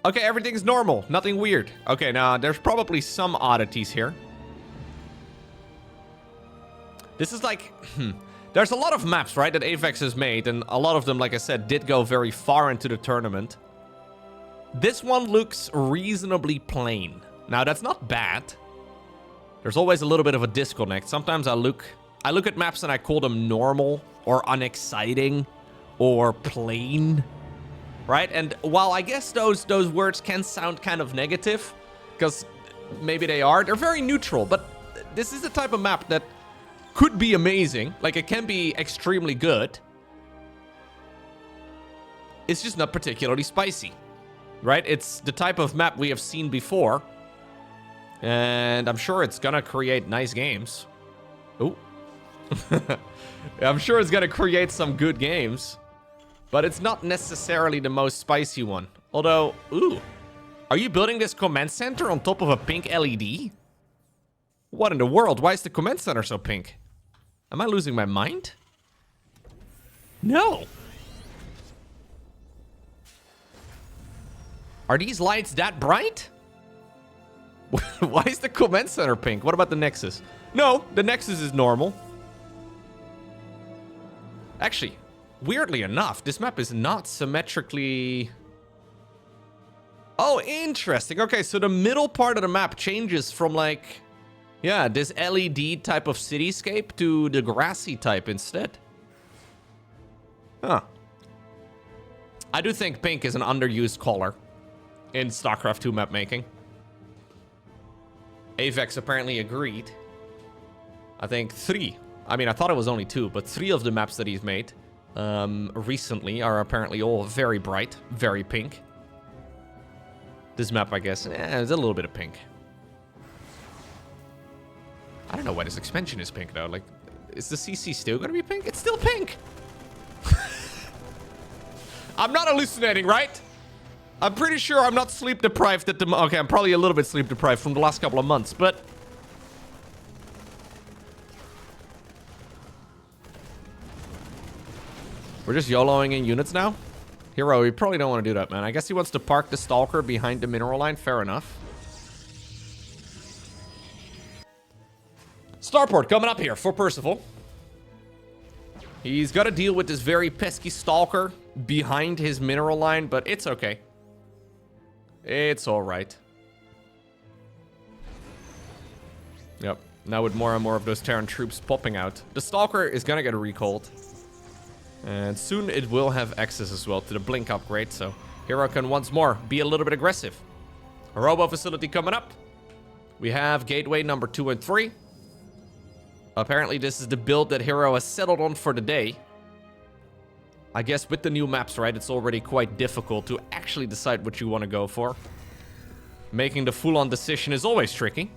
Okay, everything's normal, nothing weird. Okay, now there's probably some oddities here. This is like, there's a lot of maps, right, that Avex has made, and a lot of them, like I said, did go very far into the tournament. This one looks reasonably plain. Now, that's not bad. There's always a little bit of a disconnect. Sometimes I look at maps and I call them normal, or unexciting, or plain, right? And while I guess those words can sound kind of negative, because maybe they are, they're very neutral, but this is the type of map that could be amazing. Like, it can be extremely good. It's just not particularly spicy, right? It's the type of map we have seen before. And I'm sure it's gonna create nice games. Ooh. I'm sure it's gonna create some good games. But it's not necessarily the most spicy one. Although, ooh. Are you building this command center on top of a pink LED? What in the world? Why is the command center so pink? Am I losing my mind? No. Are these lights that bright? Why is the command center pink? What about the Nexus? No, the Nexus is normal. Actually, weirdly enough, this map is not symmetrically... Oh, interesting. Okay, so the middle part of the map changes from like... yeah, this LED type of cityscape to the grassy type instead. Huh. I do think pink is an underused color in StarCraft 2 map making. Avex apparently agreed. I think 3. I mean, I thought it was only 2, but 3 of the maps that he's made recently are apparently all very bright, very pink. This map, I guess, there's a little bit of pink. I don't know why this expansion is pink, though. Like, is the CC still gonna be pink? It's still pink! I'm not hallucinating, right? I'm pretty sure I'm not sleep deprived at the okay, I'm probably a little bit sleep deprived from the last couple of months, but... We're just YOLOing in units now? Hero, you probably don't want to do that, man. I guess he wants to park the Stalker behind the mineral line. Fair enough. Starport coming up here for Percival. He's got to deal with this very pesky Stalker behind his mineral line, but it's okay. It's alright. Yep. Now with more and more of those Terran troops popping out, the Stalker is gonna get recalled. And soon it will have access as well to the Blink upgrade, so Hero can once more be a little bit aggressive. A Robo facility coming up. We have Gateway number 2 and 3. Apparently this is the build that Hero has settled on for the day. I guess with the new maps, right, it's already quite difficult to actually decide what you want to go for. Making the full-on decision is always tricky.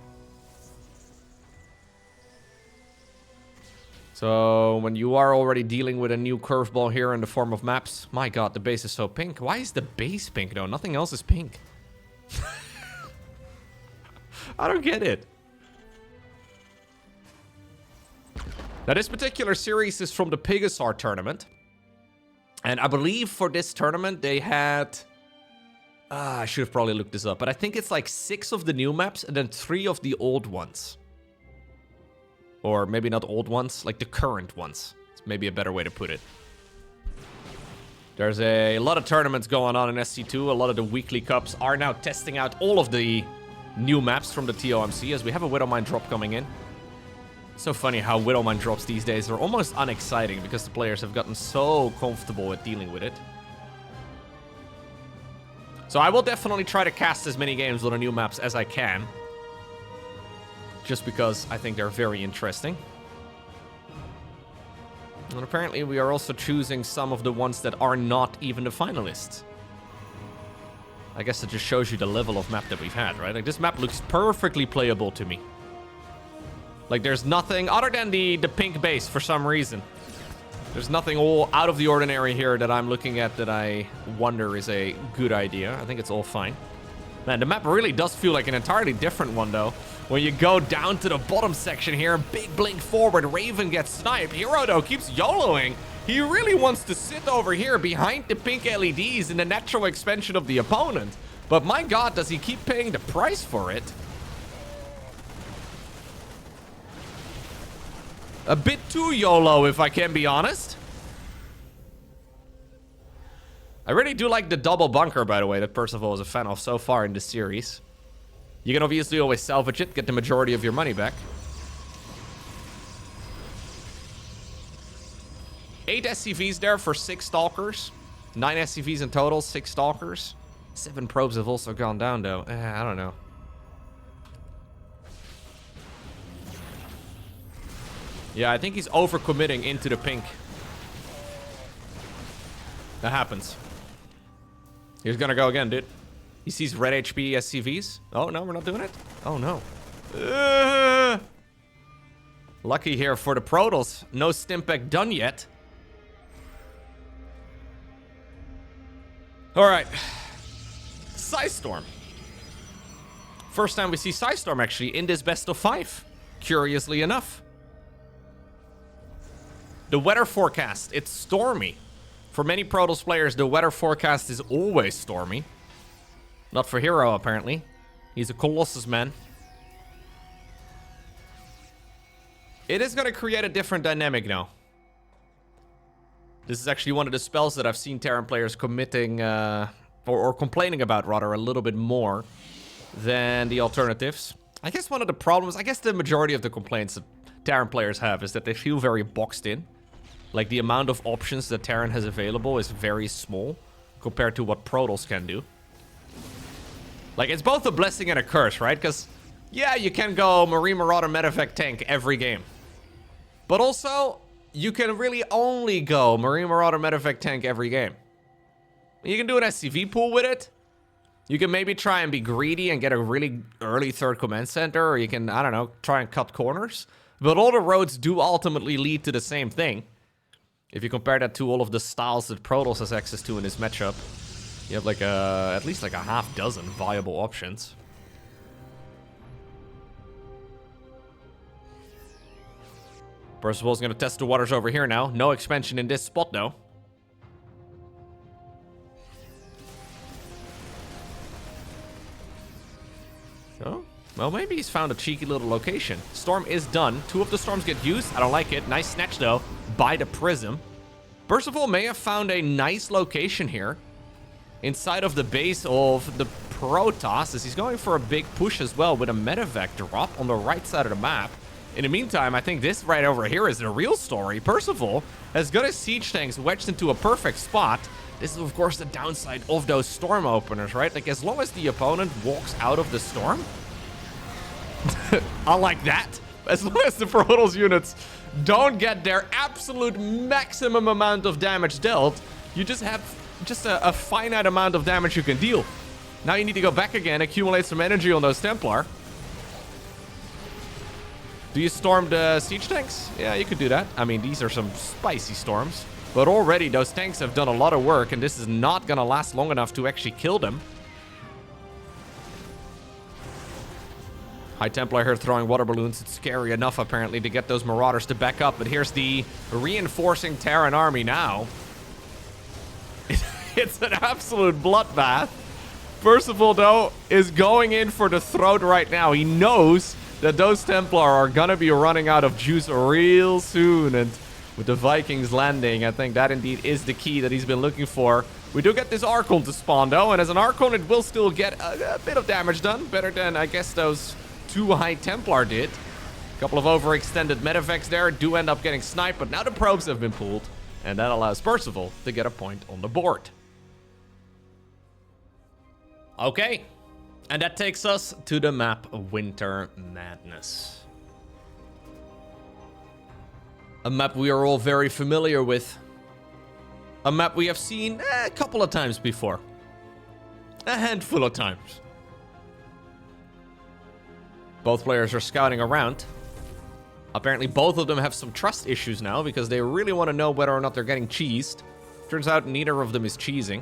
So, when you are already dealing with a new curveball here in the form of maps... My god, the base is so pink. Why is the base pink, though? Nothing else is pink. I don't get it. Now, this particular series is from the Pegasus tournament. And I believe for this tournament, they had... I should have probably looked this up. But I think it's like 6 of the new maps and then 3 of the old ones. Or maybe not old ones, like the current ones. It's maybe a better way to put it. There's a lot of tournaments going on in SC2. A lot of the weekly cups are now testing out all of the new maps from the TLMC, as we have a Widowmine drop coming in. It's so funny how Widowmine drops these days are almost unexciting because the players have gotten so comfortable with dealing with it. So I will definitely try to cast as many games on the new maps as I can. Just because I think they're very interesting. And apparently we are also choosing some of the ones that are not even the finalists. I guess it just shows you the level of map that we've had, right? Like, this map looks perfectly playable to me. Like, there's nothing other than the pink base for some reason. There's nothing all out of the ordinary here that I'm looking at that I wonder is a good idea. I think it's all fine. Man, the map really does feel like an entirely different one, though. When you go down to the bottom section here, big blink forward, Raven gets sniped. Hero, though, keeps YOLOing. He really wants to sit over here behind the pink LEDs in the natural expansion of the opponent. But my god, does he keep paying the price for it? A bit too YOLO, if I can be honest. I really do like the double bunker, by the way, that Percival is a fan of so far in this series. You can obviously always salvage it, get the majority of your money back. 8 SCVs there for 6 Stalkers. 9 SCVs in total, 6 Stalkers. 7 probes have also gone down, though. I don't know. Yeah, I think he's overcommitting into the pink. That happens. He's gonna go again, dude. He sees red HP SCVs. Oh, no, we're not doing it? Oh, no. Lucky here for the Protals. No Stimpack done yet. All right. Psystorm. First time we see Psystorm, actually, in this best of 5. Curiously enough. The weather forecast, it's stormy. For many Protals players, the weather forecast is always stormy. Not for Hero, apparently. He's a Colossus man. It is going to create a different dynamic now. This is actually one of the spells that I've seen Terran players committing, or complaining about, rather, a little bit more than the alternatives. I guess one of the problems, I guess the majority of the complaints that Terran players have is that they feel very boxed in. Like, the amount of options that Terran has available is very small compared to what Protals can do. Like, it's both a blessing and a curse, right? Because Yeah, you can go Marine Marauder Medevac tank every game. But also, you can really only go Marine Marauder Medevac tank every game. You can do an SCV pool with it. You can maybe try and be greedy and get a really early third command center, or you can, I don't know, try and cut corners. But all the roads do ultimately lead to the same thing. If you compare that to all of the styles that Protoss has access to in this matchup, you have like at least like a half dozen viable options. Percival's gonna test the waters over here now. No expansion in this spot though. Oh, well, maybe he's found a cheeky little location. Storm is done. 2 of the storms get used. I don't like it. Nice snatch, though, by the Prism. Percival may have found a nice location here inside of the base of the Protoss, as he's going for a big push as well with a medevac drop on the right side of the map. In the meantime, I think this right over here is the real story. Percival has got his siege tanks wedged into a perfect spot. This is, of course, the downside of those storm openers, right? Like, as long as the opponent walks out of the storm, I like that. As long as the Protoss units don't get their absolute maximum amount of damage dealt, you just have a finite amount of damage you can deal. Now you need to go back again, accumulate some energy on those Templar. Do you storm the siege tanks? Yeah, you could do that. I mean, these are some spicy storms. But already, those tanks have done a lot of work, and this is not gonna last long enough to actually kill them. High Templar here throwing water balloons. It's scary enough, apparently, to get those Marauders to back up. But here's the reinforcing Terran army now. It's an absolute bloodbath. Percival, though, is going in for the throat right now. He knows that those Templar are gonna be running out of juice real soon, and with the Vikings landing, I think that indeed is the key that he's been looking for. We do get this Archon to spawn, though, and as an Archon, it will still get a bit of damage done. Better than, I guess, those 2 High Templar did. A couple of overextended medevacs there do end up getting sniped, but now the probes have been pulled, and that allows Percival to get a point on the board. Okay, and that takes us to the map Winter Madness. A map we are all very familiar with. A map we have seen a couple of times before. A handful of times. Both players are scouting around. Apparently both of them have some trust issues now because they really want to know whether or not they're getting cheesed. Turns out neither of them is cheesing.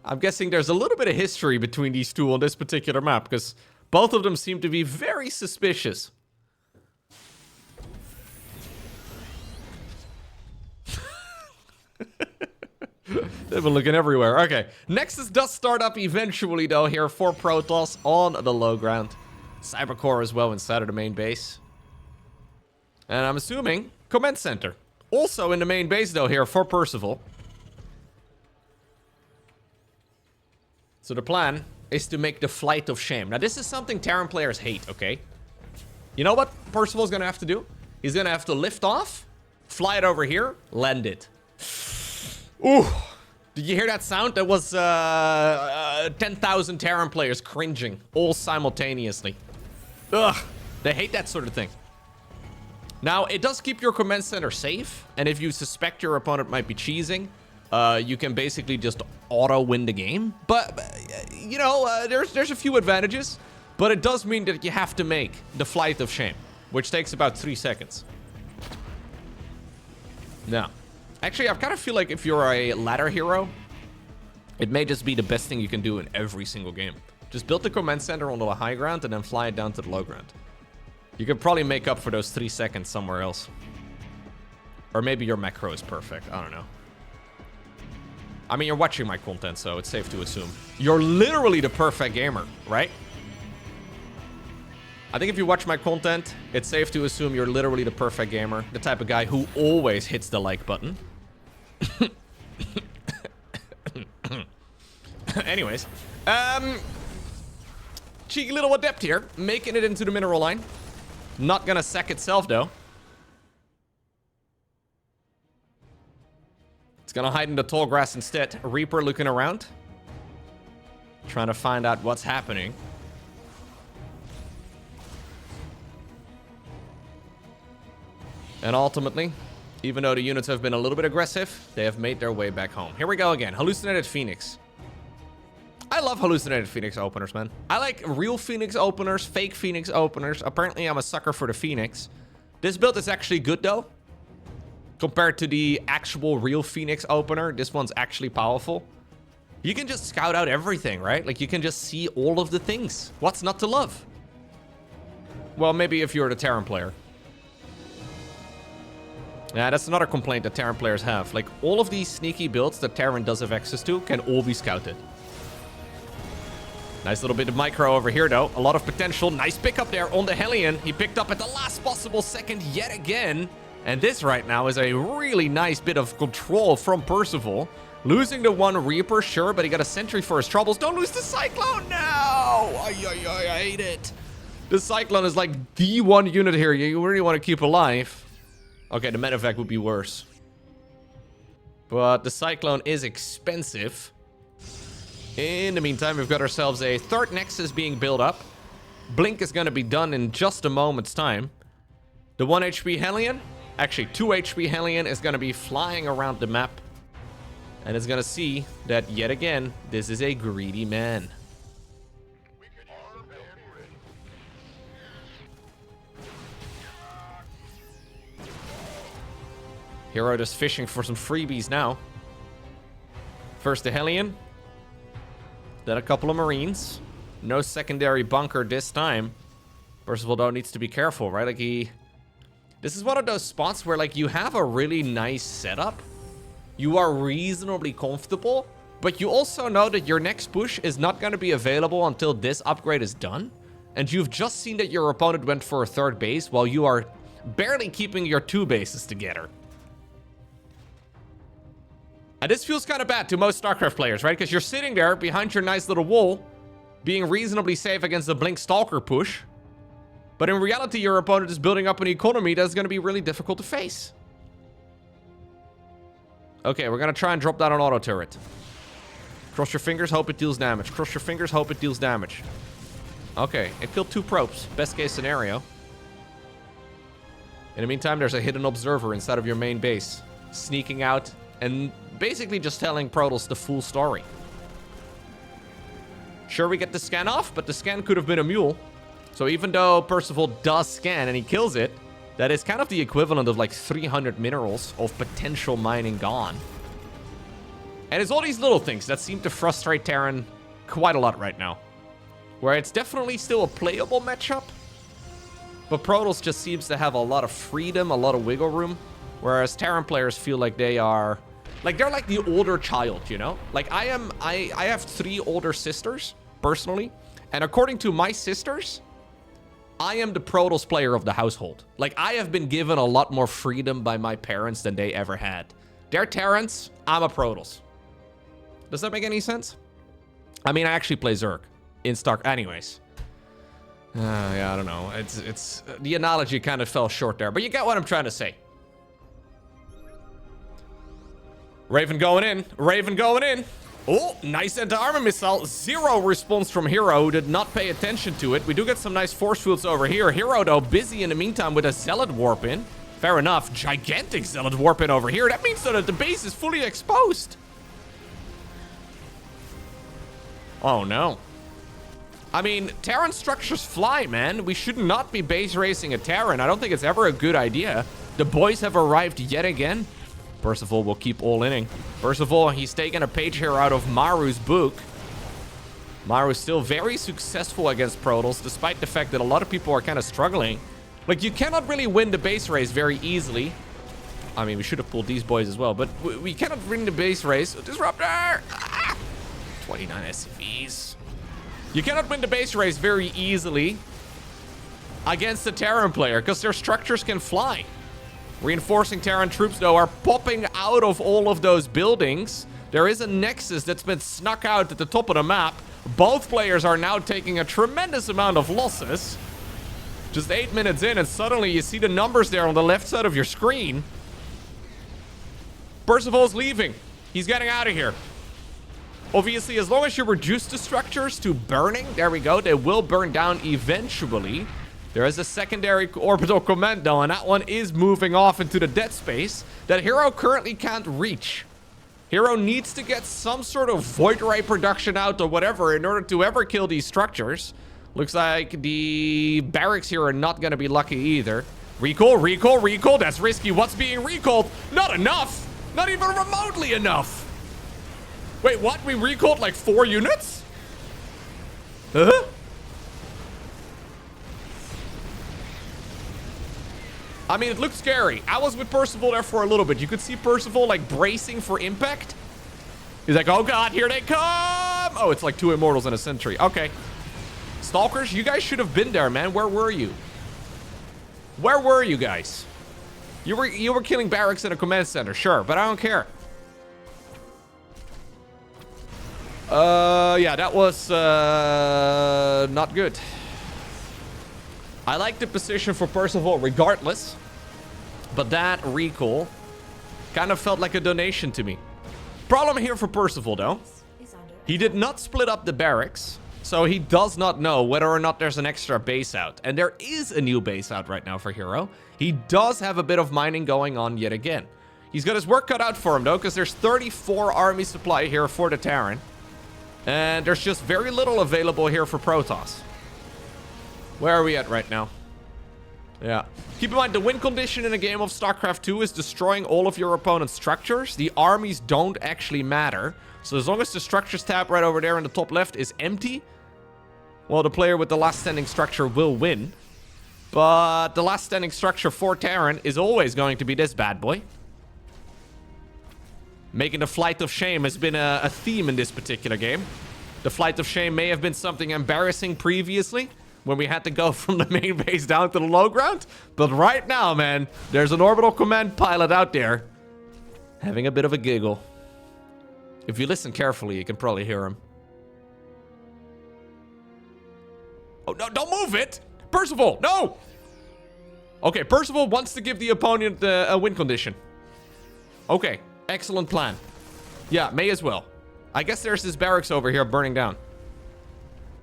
I'm guessing there's a little bit of history between these two on this particular map because both of them seem to be very suspicious. They've been looking everywhere. Okay, Nexus does start up eventually, though, here for Protoss on the low ground. Cybercore as well inside of the main base. And I'm assuming Command Center. Also in the main base, though, here for Percival. So the plan is to make the Flight of Shame. Now, this is something Terran players hate, okay? You know what Percival's gonna have to do? He's gonna have to lift off, fly it over here, land it. Ooh, did you hear that sound? That was 10,000 Terran players cringing all simultaneously. Ugh, they hate that sort of thing. Now, it does keep your command center safe, and if you suspect your opponent might be cheesing, you can basically just auto-win the game. But, you know, there's a few advantages, but it does mean that you have to make the Flight of Shame, which takes about 3 seconds. Now, actually, I kind of feel like if you're a ladder hero, it may just be the best thing you can do in every single game. Just build the command center onto a high ground and then fly it down to the low ground. You could probably make up for those 3 seconds somewhere else. Or maybe your macro is perfect. I don't know. I mean, you're watching my content, so it's safe to assume. You're literally the perfect gamer, right? I think if you watch my content, it's safe to assume you're literally the perfect gamer. The type of guy who always hits the like button. Anyways. Cheeky little adept here. Making it into the mineral line. Not gonna sack itself, though. It's gonna hide in the tall grass instead. Reaper looking around. Trying to find out what's happening. And ultimately, even though the units have been a little bit aggressive, they have made their way back home. Here we go again. Hallucinated Phoenix. I love hallucinated Phoenix openers, man. I like real Phoenix openers, fake Phoenix openers. Apparently, I'm a sucker for the Phoenix. This build is actually good, though. Compared to the actual real Phoenix opener, this one's actually powerful. You can just scout out everything, right? Like, you can just see all of the things. What's not to love? Well, maybe if you're the Terran player. Yeah, that's another complaint that Terran players have. Like, all of these sneaky builds that Terran does have access to can all be scouted. Nice little bit of micro over here, though. A lot of potential. Nice pickup there on the Hellion. He picked up at the last possible second yet again. And this right now is a really nice bit of control from Percival. Losing the one Reaper, sure, but he got a sentry for his troubles. Don't lose the Cyclone! No! I hate it. The Cyclone is like the one unit here you really want to keep alive. Okay, the medevac would be worse. But the Cyclone is expensive. In the meantime, we've got ourselves a third Nexus being built up. Blink is going to be done in just a moment's time. The 1 HP Hellion, actually 2 HP Hellion, is going to be flying around the map. And it's going to see that, yet again, this is a greedy man. Hero just fishing for some freebies now. First the Hellion. Then a couple of Marines. No secondary bunker this time. Percival, though, needs to be careful, right? Like, this is one of those spots where, like, you have a really nice setup. You are reasonably comfortable. But you also know that your next push is not going to be available until this upgrade is done. And you've just seen that your opponent went for a third base while you are barely keeping your 2 bases together. And this feels kind of bad to most StarCraft players, right? Because you're sitting there behind your nice little wall, being reasonably safe against the Blink Stalker push. But in reality, your opponent is building up an economy that's going to be really difficult to face. Okay, we're going to try and drop down an auto turret. Cross your fingers, hope it deals damage. Cross your fingers, hope it deals damage. Okay, it killed 2 probes. Best case scenario. In the meantime, there's a hidden observer inside of your main base. Sneaking out and basically just telling Protoss the full story. Sure, we get the scan off, but the scan could have been a mule. So even though Percival does scan and he kills it, that is kind of the equivalent of like 300 minerals of potential mining gone. And it's all these little things that seem to frustrate Terran quite a lot right now. Where it's definitely still a playable matchup, but Protoss just seems to have a lot of freedom, a lot of wiggle room. Whereas Terran players feel like they are... like, they're like the older child, you know? Like, I have 3 older sisters, personally. And according to my sisters, I am the Protoss player of the household. Like, I have been given a lot more freedom by my parents than they ever had. They're Terrans, I'm a Protoss. Does that make any sense? I mean, I actually play Zerg in Stark. Anyways. Yeah, I don't know. It's the analogy kind of fell short there, but you get what I'm trying to say. Raven going in. Raven going in. Oh, nice anti-armor missile. 0 response from Hero, who did not pay attention to it. We do get some nice force fields over here. Hero, though, busy in the meantime with a Zealot Warp in. Fair enough. Gigantic Zealot Warp in over here. That means that the base is fully exposed. Oh, no. I mean, Terran structures fly, man. We should not be base racing a Terran. I don't think it's ever a good idea. The boys have arrived yet again. Percival will keep all-inning. Percival, he's taking a page here out of Maru's book. Maru's still very successful against Protoss, despite the fact that a lot of people are kind of struggling. Like, you cannot really win the base race very easily. I mean, we should have pulled these boys as well, but we cannot win the base race. Disruptor! Ah! 29 SCVs. You cannot win the base race very easily against a Terran player, because their structures can fly. Reinforcing Terran troops, though, are popping out of all of those buildings. There is a Nexus that's been snuck out at the top of the map. Both players are now taking a tremendous amount of losses. Just 8 minutes in, and suddenly you see the numbers there on the left side of your screen. Percival's leaving. He's getting out of here. Obviously, as long as you reduce the structures to burning, there we go, they will burn down eventually. There is a secondary orbital command though, and that one is moving off into the dead space that Hero currently can't reach. Hero needs to get some sort of void ray production out or whatever in order to ever kill these structures. Looks like the barracks here are not gonna be lucky either. Recall, recall, recall. That's risky. What's being recalled? Not enough. Not even remotely enough. Wait, what? We recalled like 4 units? Huh? I mean, it looked scary. I was with Percival there for a little bit. You could see Percival like bracing for impact. He's like, oh god, here they come. Oh, it's like 2 immortals and a sentry. Okay. Stalkers, you guys should have been there, man. Where were you? Where were you guys? You were killing barracks in a command center, sure, but I don't care. Yeah, that was not good. I like the position for Percival regardless, but that recall kind of felt like a donation to me. Problem here for Percival though, he did not split up the barracks, so he does not know whether or not there's an extra base out. And there is a new base out right now for Hero. He does have a bit of mining going on yet again. He's got his work cut out for him though, because there's 34 army supply here for the Terran. And there's just very little available here for Protoss. Where are we at right now? Yeah. Keep in mind, the win condition in a game of StarCraft 2 is destroying all of your opponent's structures. The armies don't actually matter. So as long as the structures tab right over there in the top left is empty, well, the player with the last standing structure will win. But the last standing structure for Terran is always going to be this bad boy. Making the flight of shame has been a theme in this particular game. The flight of shame may have been something embarrassing previously, when we had to go from the main base down to the low ground. But right now, man, there's an orbital command pilot out there having a bit of a giggle. If you listen carefully, you can probably hear him. Oh, no, don't move it! Percival, no! Okay, Percival wants to give the opponent a win condition. Okay, excellent plan. Yeah, may as well. I guess there's this barracks over here burning down.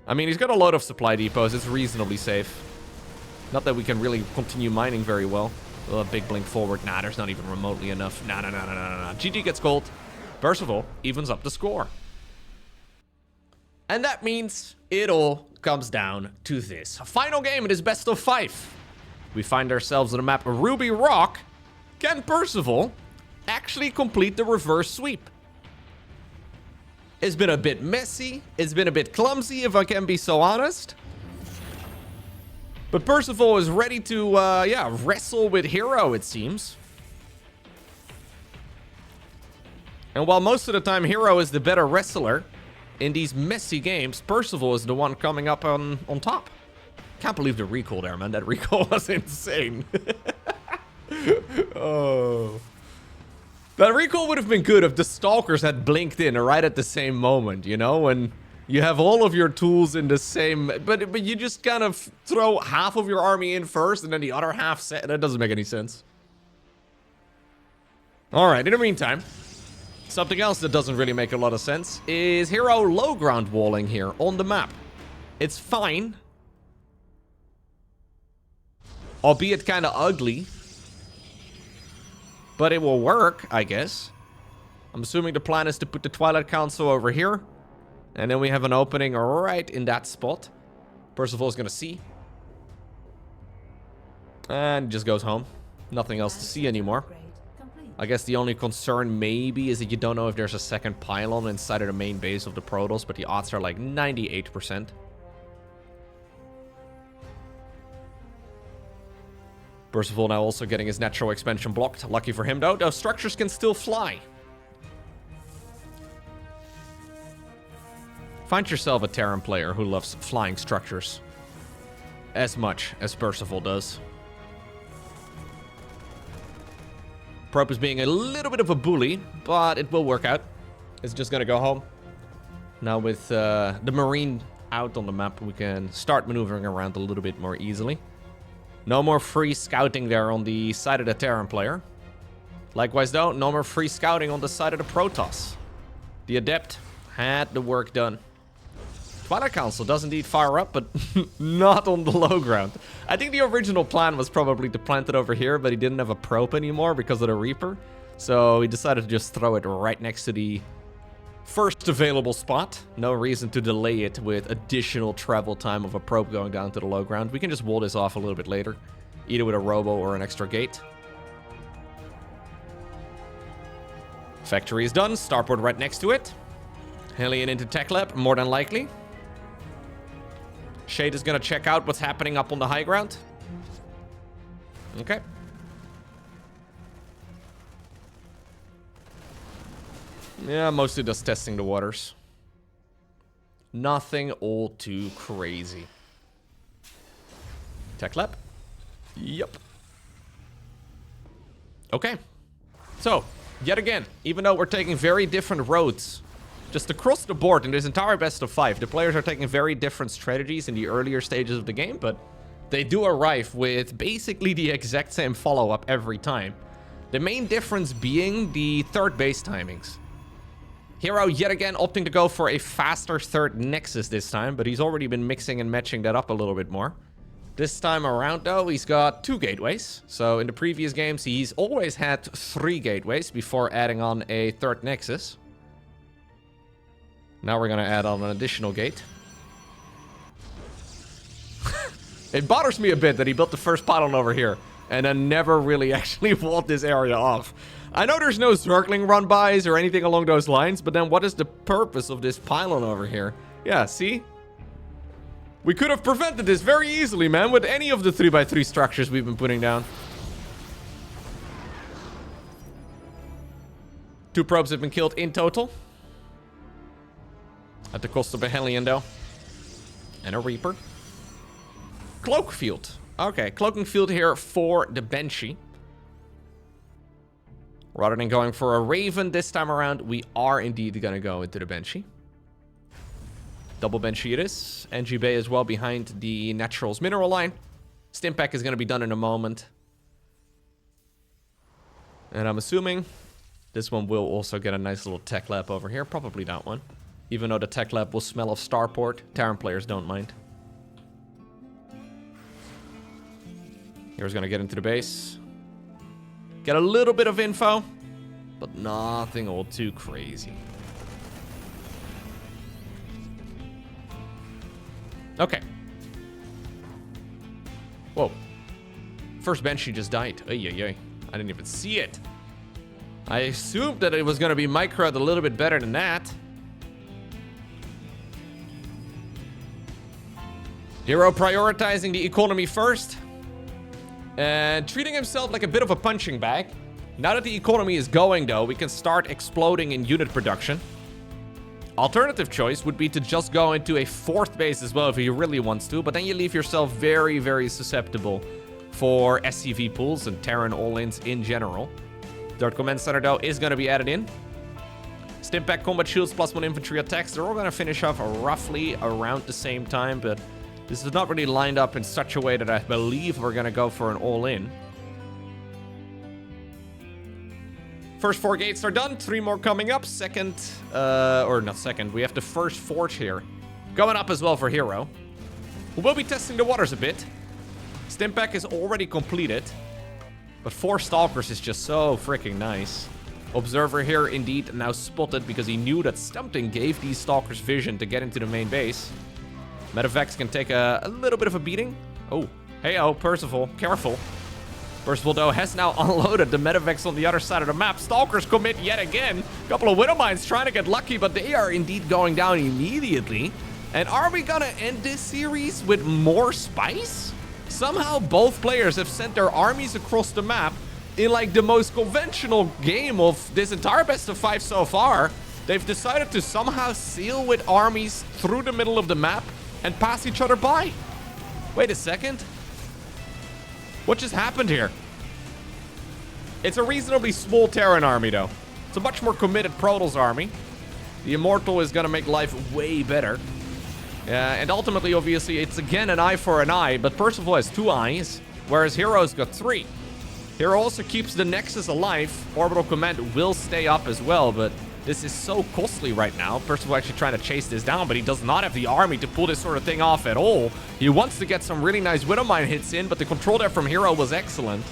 I mean, he's got a load of supply depots. It's reasonably safe. Not that we can really continue mining very well. Oh, big blink forward. Nah, there's not even remotely enough. Nah. GG gets gold. Percival evens up the score. And that means it all comes down to this. Final game, it is best of 5. We find ourselves on the map of Ruby Rock. Can Percival actually complete the reverse sweep? It's been a bit messy. It's been a bit clumsy, if I can be so honest. But Percival is ready to, yeah, wrestle with Hero, it seems. And while most of the time Hero is the better wrestler, in these messy games, Percival is the one coming up on top. Can't believe the recall there, man. That recall was insane. Oh... That recall would have been good if the Stalkers had blinked in right at the same moment, you know? When you have all of your tools in the same... But you just kind of throw half of your army in first and then the other half... That doesn't make any sense. Alright, in the meantime, something else that doesn't really make a lot of sense is Hero low ground walling here on the map. It's fine. Albeit kind of ugly. But it will work, I guess. I'm assuming the plan is to put the Twilight Council over here. And then we have an opening right in that spot. Percival's gonna see. And just goes home. Nothing else to see anymore. I guess the only concern maybe is that you don't know if there's a second pylon inside of the main base of the Protoss. But the odds are like 98%. Percival now also getting his natural expansion blocked. Lucky for him, though. Those structures can still fly. Find yourself a Terran player who loves flying structures as much as Percival does. Probe is being a little bit of a bully, but it will work out. It's just gonna go home. Now with the Marine out on the map, we can start maneuvering around a little bit more easily. No more free scouting there on the side of the Terran player. Likewise, though, no more free scouting on the side of the Protoss. The Adept had the work done. Twilight Council does indeed fire up, but not on the low ground. I think the original plan was probably to plant it over here, but he didn't have a probe anymore because of the Reaper. So he decided to just throw it right next to the first available spot. No reason to delay it with additional travel time of a probe going down to the low ground. We can just wall this off a little bit later, either with a robo or an extra gate. Factory is done. Starport right next to it. Hellion into Tech Lab, more than likely. Shade is going to check out what's happening up on the high ground. Okay. Yeah, mostly just testing the waters. Nothing all too crazy. Tech Lab. Yep. Okay. So, yet again, even though we're taking very different roads, just across the board in this entire best of 5, the players are taking very different strategies in the earlier stages of the game, but they do arrive with basically the exact same follow-up every time. The main difference being the third base timings. Hero, yet again, opting to go for a faster third Nexus this time, but he's already been mixing and matching that up a little bit more. This time around, though, he's got 2 gateways. So in the previous games, he's always had 3 gateways before adding on a third Nexus. Now we're going to add on an additional gate. It bothers me a bit that he built the first pylon over here and then never really actually walled this area off. I know there's no circling run-bys or anything along those lines, but then what is the purpose of this pylon over here? Yeah, see? We could have prevented this very easily, man, with any of the 3x3 structures we've been putting down. 2 probes have been killed in total. At the cost of a Hellion, though. And a Reaper. Cloak Field. Okay, Cloaking Field here for the Banshee. Rather than going for a Raven this time around, we are indeed going to go into the Banshee. Double Banshee it is. NG Bay as well behind the Naturals Mineral line. Stimpack is going to be done in a moment. And I'm assuming this one will also get a nice little Tech Lab over here. Probably that one. Even though the Tech Lab will smell of Starport, Terran players don't mind. Here's going to get into the base. Get a little bit of info, but nothing all too crazy. Okay. Whoa. First Banshee just died. Ay, ay, ay. I didn't even see it. I assumed that it was going to be microed a little bit better than that. Hero prioritizing the economy first. And treating himself like a bit of a punching bag. Now that the economy is going, though, we can start exploding in unit production. Alternative choice would be to just go into a 4th base as well if he really wants to. But then you leave yourself very, very susceptible for SCV pools and Terran all-ins in general. 3rd command center, though, is going to be added in. Stimpack combat shields +1 infantry attacks. They're all going to finish off roughly around the same time, but this is not really lined up in such a way that I believe we're going to go for an all-in. First 4 gates are done. 3 more coming up. Second, or not second. We have the first forge here. Going up as well for Hero. We will be testing the waters a bit. Stimpack is already completed. But 4 Stalkers is just so freaking nice. Observer here indeed now spotted because he knew that something gave these Stalkers vision to get into the main base. Medevacs can take a little bit of a beating. Oh, hey-oh, Percival, careful. Percival, though, has now unloaded the Medevacs on the other side of the map. Stalkers commit yet again. A couple of Widowmines trying to get lucky, but they are indeed going down immediately. And are we gonna end this series with more spice? Somehow both players have sent their armies across the map in like the most conventional game of this entire best of 5 so far. They've decided to somehow sail with armies through the middle of the map and pass each other by. Wait a second. What just happened here? It's a reasonably small Terran army, though. It's a much more committed Protoss army. The Immortal is going to make life way better. And ultimately, obviously, it's again an eye for an eye, but Percival has 2 eyes, whereas Hero's got 3. Hero also keeps the Nexus alive. Orbital Command will stay up as well, but This is so costly right now. Percival actually trying to chase this down, but he does not have the army to pull this sort of thing off at all. He wants to get some really nice Widowmine hits in, but the control there from Hero was excellent.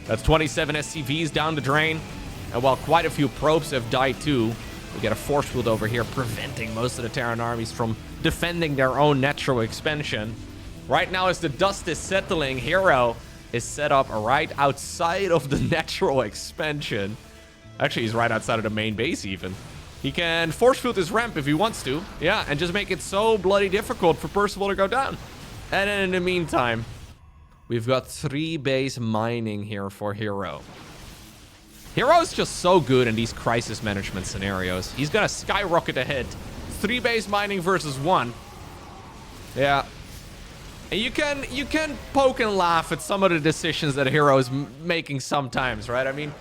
That's 27 SCVs down the drain. And while quite a few probes have died too, we get a force field over here preventing most of the Terran armies from defending their own natural expansion. Right now, as the dust is settling, Hero is set up right outside of the natural expansion. Actually, he's right outside of the main base even. He can force field his ramp if he wants to. Yeah, and just make it so bloody difficult for Percival to go down. And then in the meantime, we've got 3 base mining here for Hero. Hero is just so good in these crisis management scenarios. He's gonna skyrocket ahead. 3 base mining versus 1. Yeah. And you can poke and laugh at some of the decisions that Hero is making sometimes, right? I mean,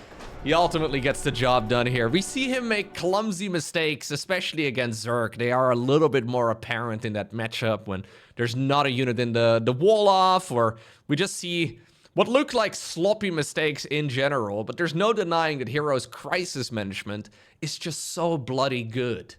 he ultimately gets the job done here. We see him make clumsy mistakes, especially against Zerg. They are a little bit more apparent in that matchup when there's not a unit in the wall off, or we just see what look like sloppy mistakes in general, but there's no denying that Hero's crisis management is just so bloody good.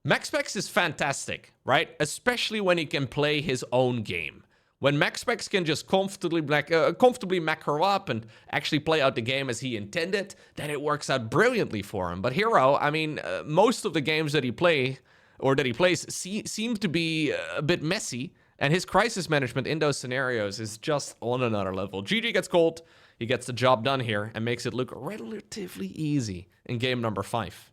MaxSpecs is fantastic, right? Especially when he can play his own game. When MaxSpecs can just comfortably macro up and actually play out the game as he intended, then it works out brilliantly for him. But Hero, I mean, most of the games that he plays seem to be a bit messy, and his crisis management in those scenarios is just on another level. GG gets called, he gets the job done here, and makes it look relatively easy in game number 5.